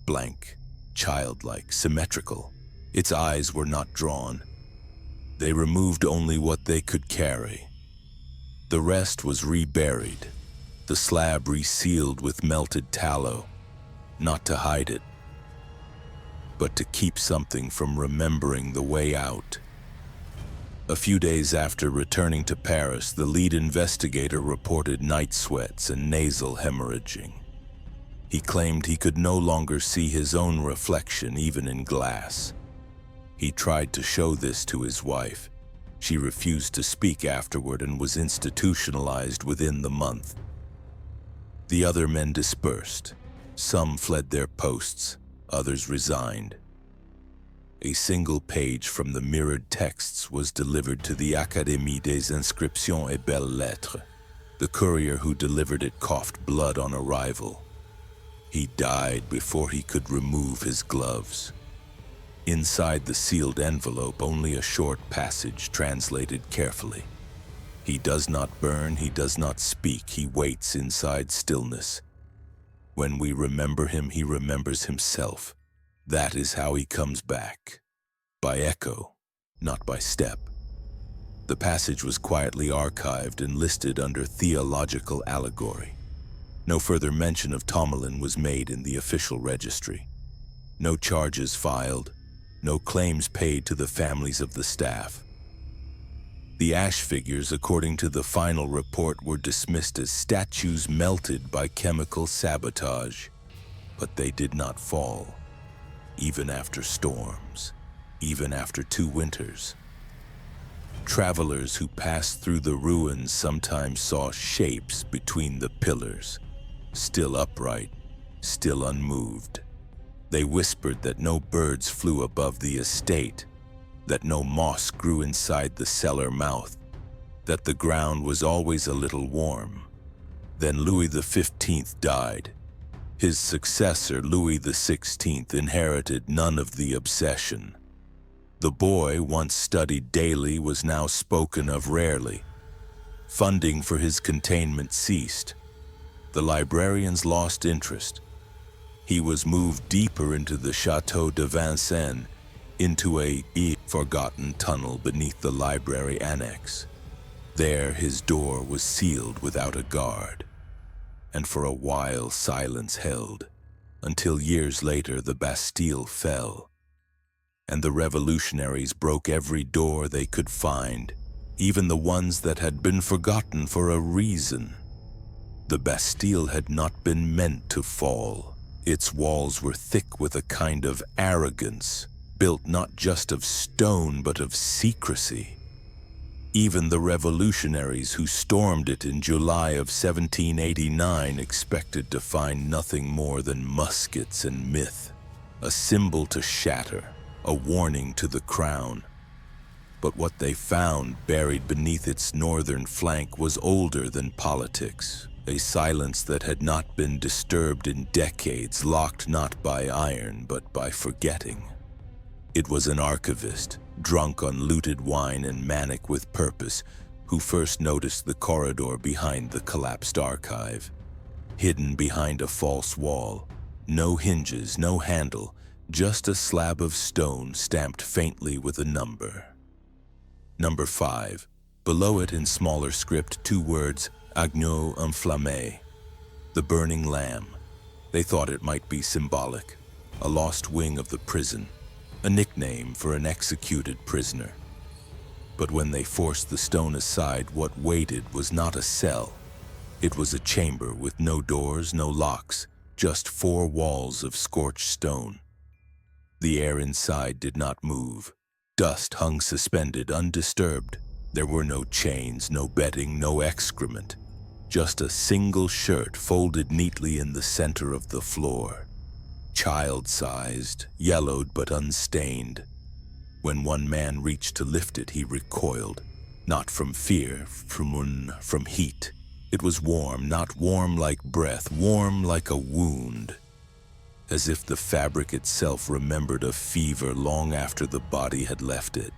Blank. Childlike, symmetrical. Its eyes were not drawn. They removed only what they could carry. The rest was reburied, the slab resealed with melted tallow, not to hide it, but to keep something from remembering the way out. A few days after returning to Paris, the lead investigator reported night sweats and nasal hemorrhaging. He claimed he could no longer see his own reflection even in glass. He tried to show this to his wife. She refused to speak afterward and was institutionalized within the month. The other men dispersed. Some fled their posts, others resigned. A single page from the mirrored texts was delivered to the Académie des Inscriptions et Belles Lettres. The courier who delivered it coughed blood on arrival. He died before he could remove his gloves. Inside the sealed envelope, only a short passage translated carefully. He does not burn, he does not speak, he waits inside stillness. When we remember him, he remembers himself. That is how he comes back. By echo, not by step. The passage was quietly archived and listed under theological allegory. No further mention of Tomalin was made in the official registry. No charges filed, no claims paid to the families of the staff. The ash figures, according to the final report, were dismissed as statues melted by chemical sabotage. But they did not fall, even after storms, even after 2 winters. Travelers who passed through the ruins sometimes saw shapes between the pillars, still upright, still unmoved. They whispered that no birds flew above the estate, that no moss grew inside the cellar mouth, that the ground was always a little warm. Then Louis XV died. His successor, Louis XVI, inherited none of the obsession. The boy, once studied daily, was now spoken of rarely. Funding for his containment ceased. The librarians lost interest. He was moved deeper into the Château de Vincennes, into a forgotten tunnel beneath the library annex. There his door was sealed without a guard, and for a while silence held, until years later the Bastille fell, and the revolutionaries broke every door they could find, even the ones that had been forgotten for a reason. The Bastille had not been meant to fall. Its walls were thick with a kind of arrogance, built not just of stone but of secrecy. Even the revolutionaries who stormed it in July of 1789 expected to find nothing more than muskets and myth, a symbol to shatter, a warning to the crown. But what they found buried beneath its northern flank was older than politics, a silence that had not been disturbed in decades, locked not by iron but by forgetting. It was an archivist, drunk on looted wine and manic with purpose, who first noticed the corridor behind the collapsed archive. Hidden behind a false wall, no hinges, no handle, just a slab of stone stamped faintly with a number. Number 5. Below it in smaller script, 2 words, agneau enflammé, the burning lamb. They thought it might be symbolic, a lost wing of the prison, a nickname for an executed prisoner. But when they forced the stone aside, what waited was not a cell. It was a chamber with no doors, no locks, just 4 walls of scorched stone. The air inside did not move. Dust hung suspended, undisturbed. There were no chains, no bedding, no excrement. Just a single shirt folded neatly in the center of the floor. Child-sized, yellowed but unstained. When one man reached to lift it, he recoiled, not from fear, from heat. It was warm, not warm like breath, warm like a wound, as if the fabric itself remembered a fever long after the body had left it.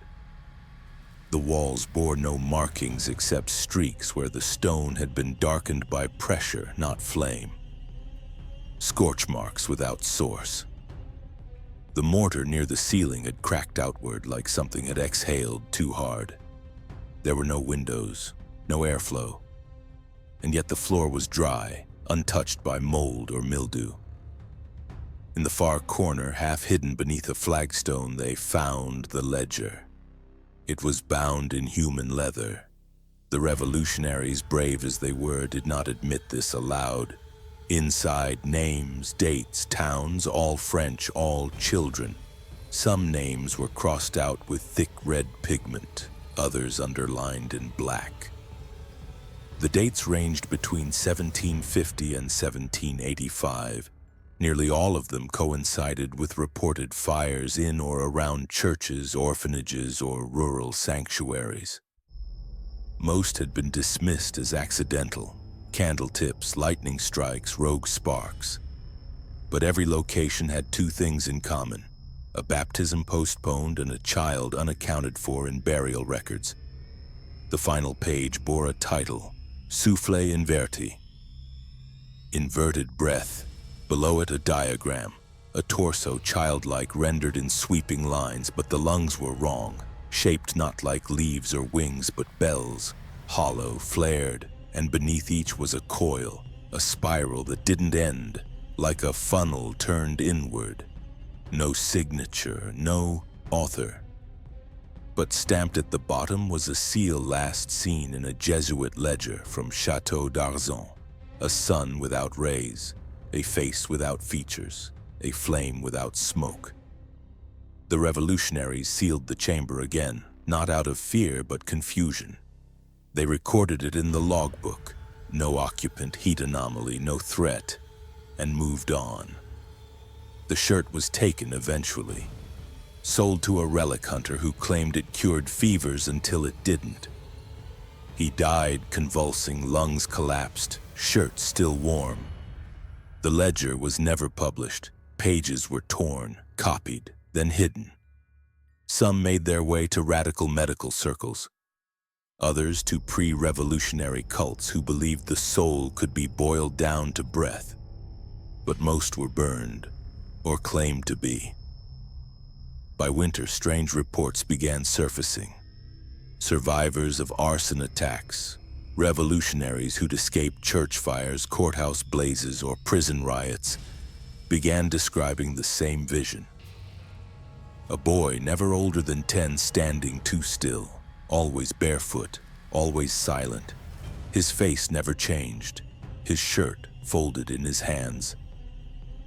The walls bore no markings except streaks where the stone had been darkened by pressure, not flame. Scorch marks without source. The mortar near the ceiling had cracked outward like something had exhaled too hard. There were no windows, no airflow, and yet the floor was dry, untouched by mold or mildew. In the far corner, half hidden beneath a flagstone, they found the ledger. It was bound in human leather. The revolutionaries, brave as they were, did not admit this aloud. Inside, names, dates, towns, all French, all children. Some names were crossed out with thick red pigment, others underlined in black. The dates ranged between 1750 and 1785. Nearly all of them coincided with reported fires in or around churches, orphanages, or rural sanctuaries. Most had been dismissed as accidental, candle tips, lightning strikes, rogue sparks. But every location had 2 things in common: a baptism postponed and a child unaccounted for in burial records. The final page bore a title, Souffle inverti, inverted breath. Below it a diagram, a torso childlike rendered in sweeping lines, but the lungs were wrong, shaped not like leaves or wings but bells, hollow, flared, and beneath each was a coil, a spiral that didn't end, like a funnel turned inward. No signature, no author. But stamped at the bottom was a seal last seen in a Jesuit ledger from Chateau d'Arzon. A sun without rays, a face without features, a flame without smoke. The revolutionaries sealed the chamber again, not out of fear but confusion. They recorded it in the logbook. No occupant, heat anomaly, no threat, and moved on. The shirt was taken eventually, sold to a relic hunter who claimed it cured fevers until it didn't. He died convulsing, lungs collapsed, shirt still warm. The ledger was never published. Pages were torn, copied, then hidden. Some made their way to radical medical circles, others to pre-revolutionary cults who believed the soul could be boiled down to breath. But most were burned, or claimed to be. By winter, strange reports began surfacing. Survivors of arson attacks, revolutionaries who'd escaped church fires, courthouse blazes, or prison riots, began describing the same vision. A boy never older than 10 standing too still, always barefoot, always silent. His face never changed, his shirt folded in his hands.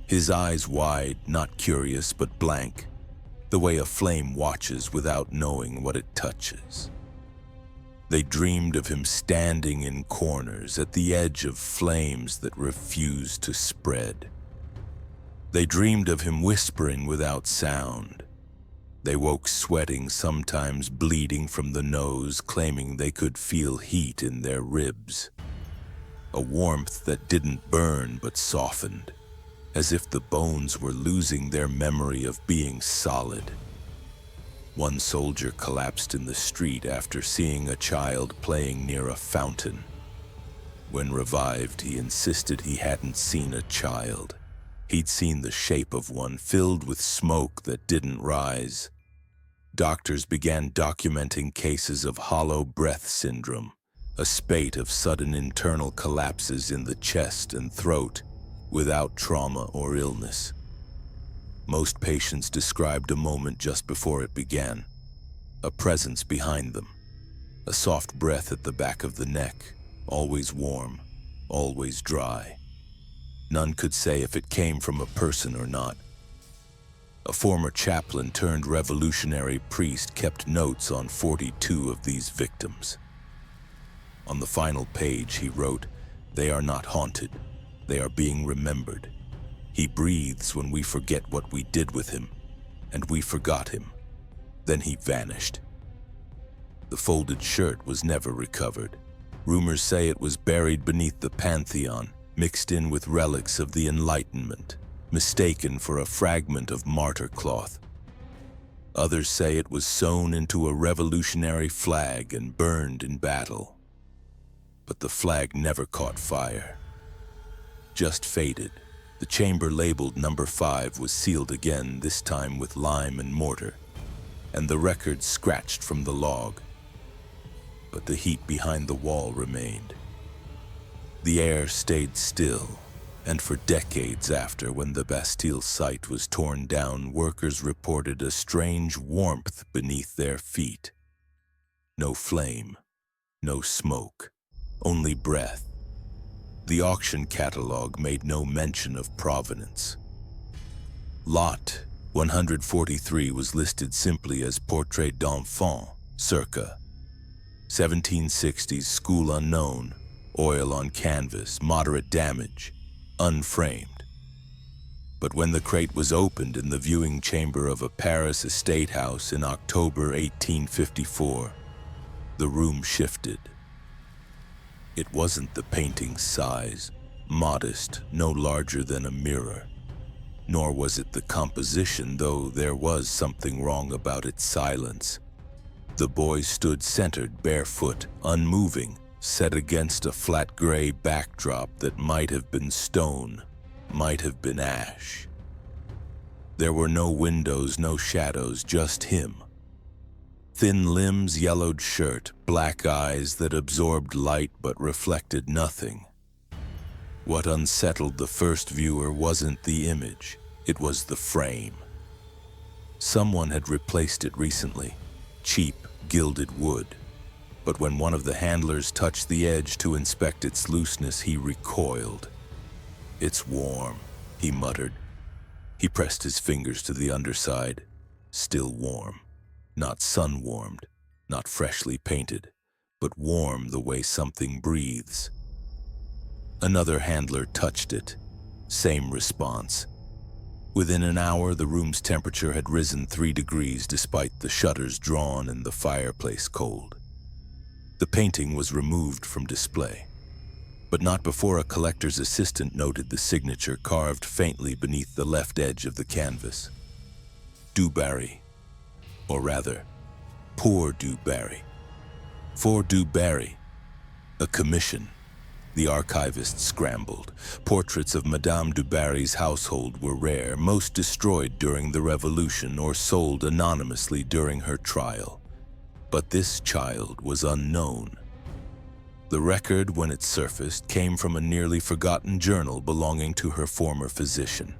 His eyes wide, not curious but blank, the way a flame watches without knowing what it touches. They dreamed of him standing in corners at the edge of flames that refused to spread. They dreamed of him whispering without sound. They woke sweating, sometimes bleeding from the nose, claiming they could feel heat in their ribs. A warmth that didn't burn but softened, as if the bones were losing their memory of being solid. One soldier collapsed in the street after seeing a child playing near a fountain. When revived, he insisted he hadn't seen a child. He'd seen the shape of one filled with smoke that didn't rise. Doctors began documenting cases of hollow breath syndrome, a spate of sudden internal collapses in the chest and throat without trauma or illness. Most patients described a moment just before it began, a presence behind them, a soft breath at the back of the neck, always warm, always dry. None could say if it came from a person or not. A former chaplain turned revolutionary priest kept notes on 42 of these victims. On the final page he wrote, "They are not haunted, they are being remembered. He breathes when we forget what we did with him, and we forgot him. Then he vanished." The folded shirt was never recovered. Rumors say it was buried beneath the Pantheon, mixed in with relics of the Enlightenment, mistaken for a fragment of martyr cloth. Others say it was sewn into a revolutionary flag and burned in battle. But the flag never caught fire, just faded. The chamber labeled number 5 was sealed again, this time with lime and mortar, and the record scratched from the log. But the heat behind the wall remained. The air stayed still, and for decades after, when the Bastille site was torn down, workers reported a strange warmth beneath their feet. No flame, no smoke, only breath. The auction catalog made no mention of provenance. Lot 143 was listed simply as Portrait d'Enfant, circa 1760s, school unknown, oil on canvas, moderate damage, unframed. But when the crate was opened in the viewing chamber of a Paris estate house in October 1854, the room shifted. It wasn't the painting's size, modest, no larger than a mirror. Nor was it the composition, though there was something wrong about its silence. The boy stood centered, barefoot, unmoving, set against a flat gray backdrop that might have been stone, might have been ash. There were no windows, no shadows, just him. Thin limbs, yellowed shirt, black eyes that absorbed light but reflected nothing. What unsettled the first viewer wasn't the image, it was the frame. Someone had replaced it recently, cheap, gilded wood. But when one of the handlers touched the edge to inspect its looseness, he recoiled. "It's warm," he muttered. He pressed his fingers to the underside. Still warm. Not sun-warmed, not freshly painted, but warm the way something breathes. Another handler touched it. Same response. Within an hour, the room's temperature had risen 3 degrees despite the shutters drawn and the fireplace cold. The painting was removed from display, but not before a collector's assistant noted the signature carved faintly beneath the left edge of the canvas. Du Barry, or rather, Poor Du Barry. For Du Barry, a commission. The archivist scrambled. Portraits of Madame Du Barry's household were rare, most destroyed during the Revolution or sold anonymously during her trial. But this child was unknown. The record, when it surfaced, came from a nearly forgotten journal belonging to her former physician.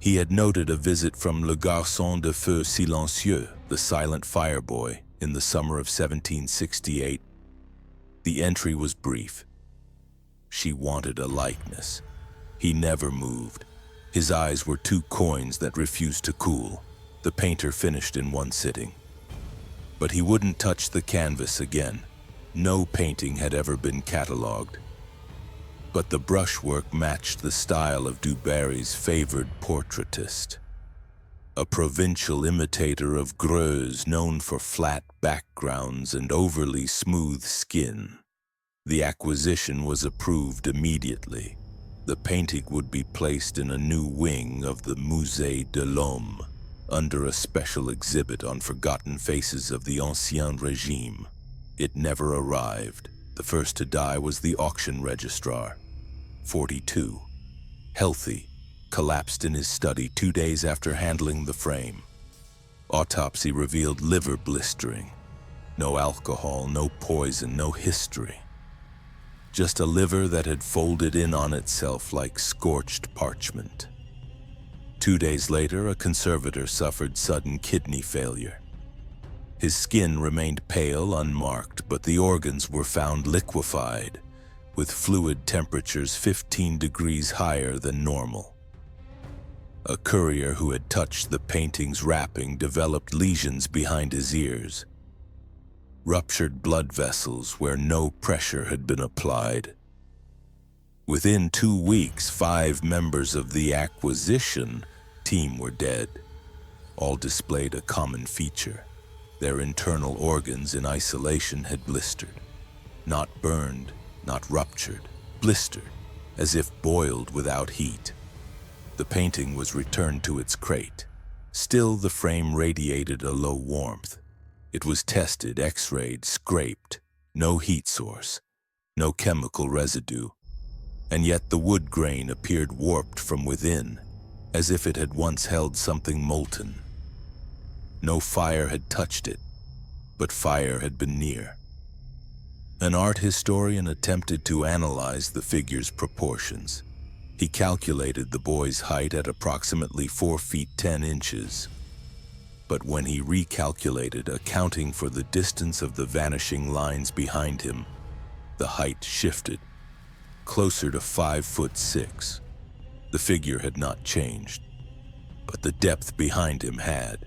He had noted a visit from Le Garçon de Feu Silencieux, the silent fireboy, in the summer of 1768. The entry was brief. She wanted a likeness. He never moved. His eyes were 2 coins that refused to cool. The painter finished in 1 sitting. But he wouldn't touch the canvas again. No painting had ever been catalogued. But the brushwork matched the style of Du Barry's favored portraitist, a provincial imitator of Greuze known for flat backgrounds and overly smooth skin. The acquisition was approved immediately. The painting would be placed in a new wing of the Musée de l'Homme, under a special exhibit on forgotten faces of the Ancien Régime. It never arrived. The first to die was the auction registrar, 42. Healthy, collapsed in his study 2 days after handling the frame. Autopsy revealed liver blistering. No alcohol, no poison, no history. Just a liver that had folded in on itself like scorched parchment. 2 days later, a conservator suffered sudden kidney failure. His skin remained pale, unmarked, but the organs were found liquefied, with fluid temperatures 15 degrees higher than normal. A courier who had touched the painting's wrapping developed lesions behind his ears, ruptured blood vessels where no pressure had been applied. Within 2 weeks, 5 members of the acquisition team were dead. All displayed a common feature. Their internal organs in isolation had blistered. Not burned, not ruptured, blistered, as if boiled without heat. The painting was returned to its crate. Still, the frame radiated a low warmth. It was tested, x-rayed, scraped. No heat source, no chemical residue. And yet the wood grain appeared warped from within, as if it had once held something molten. No fire had touched it, but fire had been near. An art historian attempted to analyze the figure's proportions. He calculated the boy's height at approximately 4 feet 10 inches. But when he recalculated, accounting for the distance of the vanishing lines behind him, the height shifted, closer to 5'6". The figure had not changed, but the depth behind him had.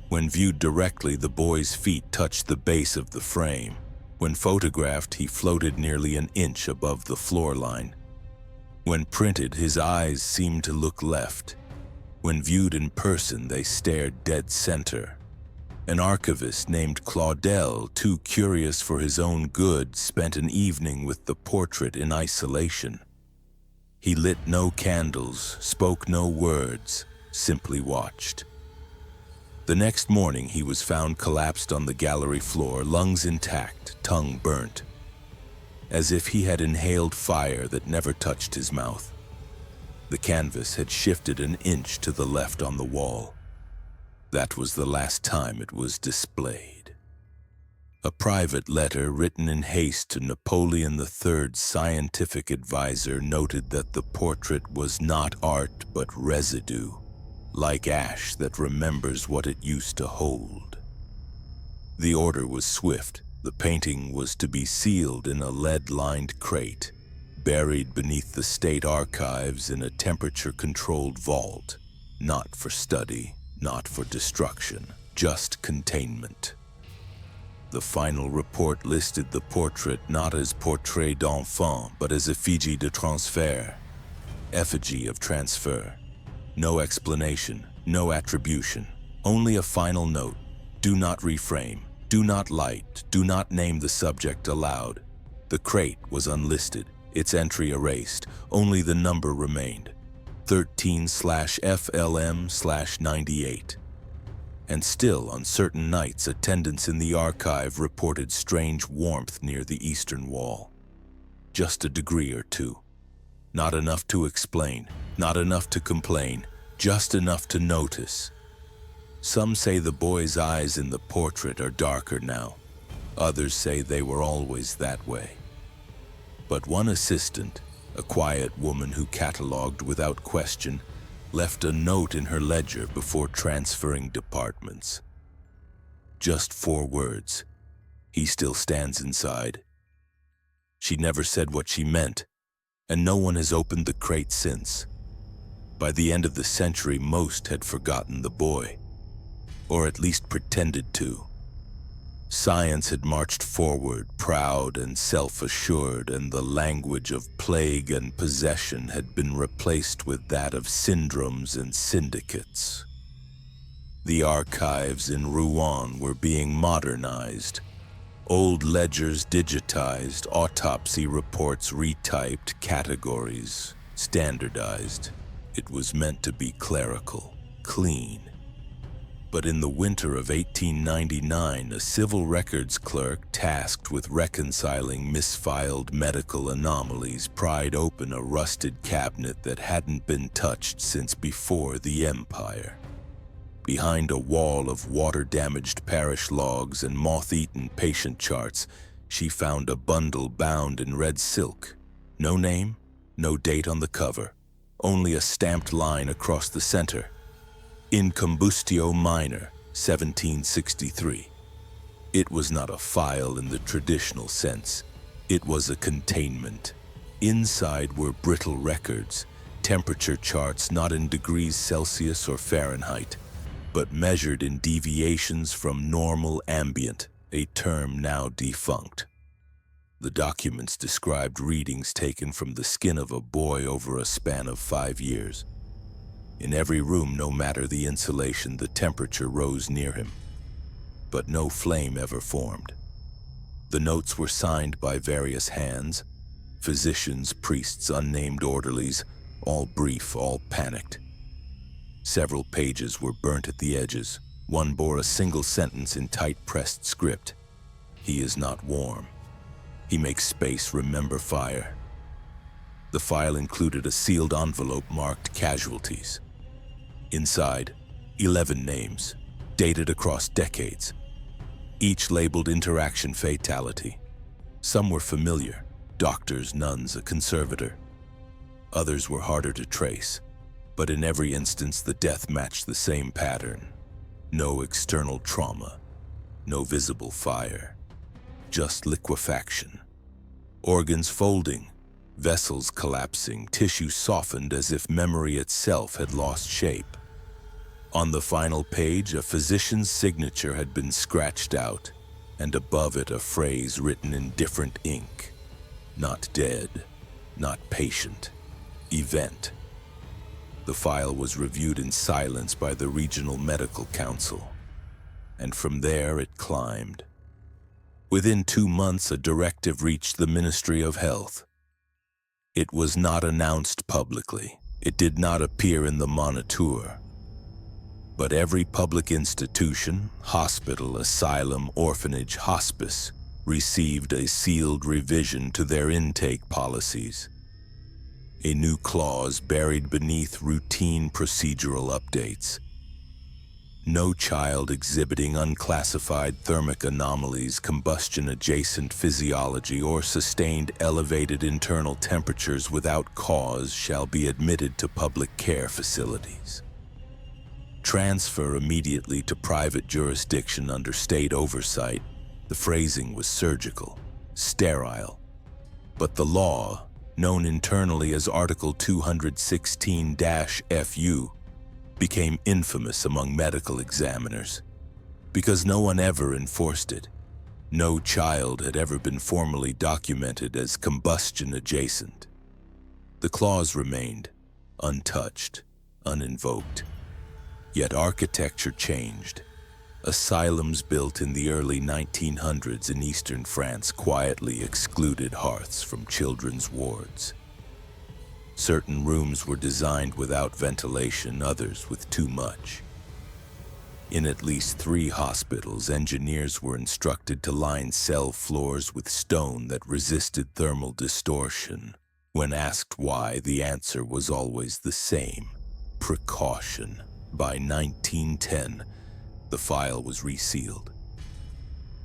When viewed directly, the boy's feet touched the base of the frame. When photographed, he floated nearly an inch above the floor line. When printed, his eyes seemed to look left. When viewed in person, they stared dead center. An archivist named Claudel, too curious for his own good, spent an evening with the portrait in isolation. He lit no candles, spoke no words, simply watched. The next morning, he was found collapsed on the gallery floor, lungs intact, tongue burnt, as if he had inhaled fire that never touched his mouth. The canvas had shifted an inch to the left on the wall. That was the last time it was displayed. A private letter written in haste to Napoleon III's scientific advisor noted that the portrait was not art but residue, like ash that remembers what it used to hold. The order was swift. The painting was to be sealed in a lead-lined crate, buried beneath the state archives in a temperature-controlled vault, not for study, not for destruction, just containment. The final report listed the portrait not as portrait d'enfant, but as effigie de transfert, effigy of transfer. No explanation, no attribution, only a final note. Do not reframe, do not light, do not name the subject aloud. The crate was unlisted, its entry erased, only the number remained, 13/FLM/98. And still, on certain nights, attendants in the archive reported strange warmth near the eastern wall. Just a degree or two. Not enough to explain, not enough to complain, just enough to notice. Some say the boy's eyes in the portrait are darker now. Others say they were always that way. But one assistant, a quiet woman who cataloged without question, left a note in her ledger before transferring departments. Just 4 words. He still stands inside. She never said what she meant, and no one has opened the crate since. By the end of the century, most had forgotten the boy, or at least pretended to. Science had marched forward, proud and self-assured, and the language of plague and possession had been replaced with that of syndromes and syndicates. The archives in Rouen were being modernized, old ledgers digitized, autopsy reports retyped, categories standardized. It was meant to be clerical, clean. But in the winter of 1899, a civil records clerk tasked with reconciling misfiled medical anomalies pried open a rusted cabinet that hadn't been touched since before the Empire. Behind a wall of water-damaged parish logs and moth-eaten patient charts, she found a bundle bound in red silk. No name, no date on the cover, only a stamped line across the center. In combustio minor, 1763. It was not a file in the traditional sense. It was a containment. Inside were brittle records, temperature charts not in degrees Celsius or Fahrenheit, but measured in deviations from normal ambient, a term now defunct. The documents described readings taken from the skin of a boy over a span of 5 years. In every room, no matter the insulation, the temperature rose near him, but no flame ever formed. The notes were signed by various hands, physicians, priests, unnamed orderlies, all brief, all panicked. Several pages were burnt at the edges. One bore a single sentence in tight-pressed script. He is not warm. He makes space, remember fire. The file included a sealed envelope marked casualties. Inside, 11 names, dated across decades, each labeled interaction fatality. Some were familiar, doctors, nuns, a conservator. Others were harder to trace, but in every instance the death matched the same pattern. No external trauma, no visible fire, just liquefaction. Organs folding, vessels collapsing, tissue softened as if memory itself had lost shape. On the final page, a physician's signature had been scratched out, and above it a phrase written in different ink. Not dead, not patient, event. The file was reviewed in silence by the Regional Medical Council, and from there it climbed. Within 2 months, a directive reached the Ministry of Health. It was not announced publicly. It did not appear in the Moniteur. But every public institution, hospital, asylum, orphanage, hospice, received a sealed revision to their intake policies. A new clause buried beneath routine procedural updates. No child exhibiting unclassified thermic anomalies, combustion-adjacent physiology, or sustained elevated internal temperatures without cause shall be admitted to public care facilities. transfer immediately to private jurisdiction under state oversight. The phrasing was surgical, sterile. But the law, known internally as Article 216-FU, became infamous among medical examiners because no one ever enforced it. No child had ever been formally documented as combustion adjacent. The clause remained untouched, uninvoked. Yet architecture changed. Asylums built in the early 1900s in eastern France quietly excluded hearths from children's wards. Certain rooms were designed without ventilation, others with too much. In at least 3 hospitals, engineers were instructed to line cell floors with stone that resisted thermal distortion. When asked why, the answer was always the same: precaution. By 1910, the file was resealed.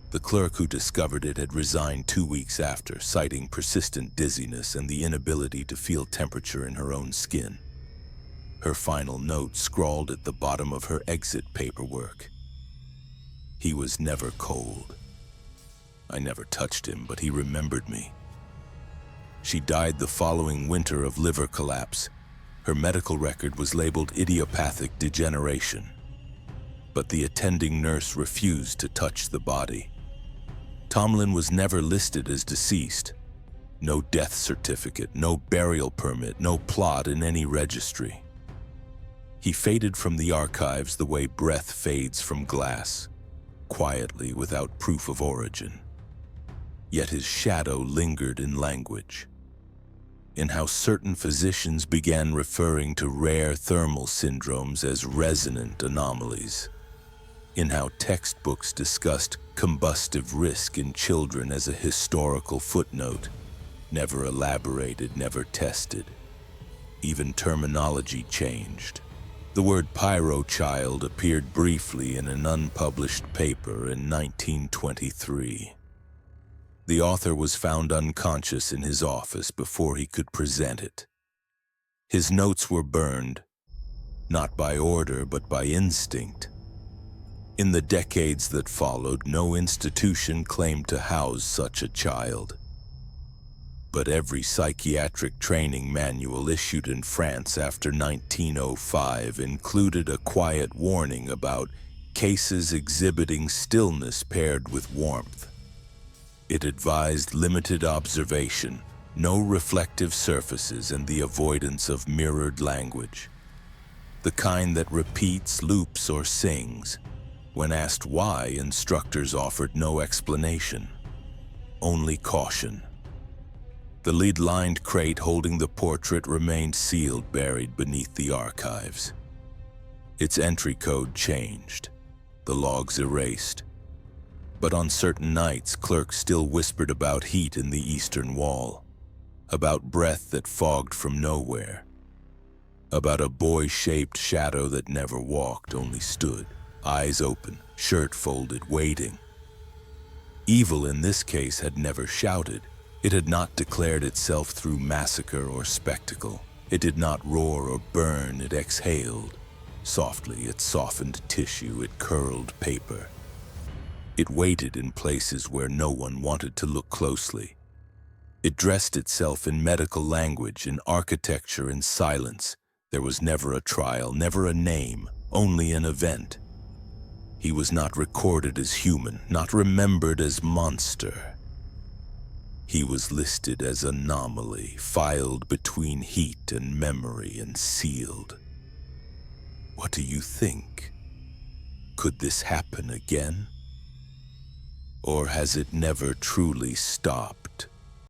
The clerk who discovered it had resigned 2 weeks after, citing persistent dizziness and the inability to feel temperature in her own skin. Her final note scrawled at the bottom of her exit paperwork: "He was never cold. I never touched him, but he remembered me." She died the following winter of liver collapse. Her medical record was labeled idiopathic degeneration, but the attending nurse refused to touch the body. Tomlin was never listed as deceased. No death certificate, no burial permit, no plot in any registry. He faded from the archives the way breath fades from glass, quietly, without proof of origin. Yet his shadow lingered in language, in how certain physicians began referring to rare thermal syndromes as resonant anomalies, in how textbooks discussed combustive risk in children as a historical footnote, never elaborated, never tested. Even terminology changed. The word pyrochild appeared briefly in an unpublished paper in 1923. The author was found unconscious in his office before he could present it. His notes were burned, not by order but by instinct. In the decades that followed, no institution claimed to house such a child. But every psychiatric training manual issued in France after 1905 included a quiet warning about cases exhibiting stillness paired with warmth. It advised limited observation, no reflective surfaces, and the avoidance of mirrored language, the kind that repeats, loops, or sings. When asked why, instructors offered no explanation, only caution. The lead-lined crate holding the portrait remained sealed, buried beneath the archives. Its entry code changed, the logs erased. But on certain nights, clerks still whispered about heat in the eastern wall, about breath that fogged from nowhere, about a boy-shaped shadow that never walked, only stood, eyes open, shirt folded, waiting. Evil in this case had never shouted. It had not declared itself through massacre or spectacle. It did not roar or burn, it exhaled. Softly, it softened tissue, it curled paper. It waited in places where no one wanted to look closely. It dressed itself in medical language, in architecture, in silence. There was never a trial, never a name, only an event. He was not recorded as human, not remembered as monster. He was listed as anomaly, filed between heat and memory, and sealed. What do you think? Could this happen again? Or has it never truly stopped?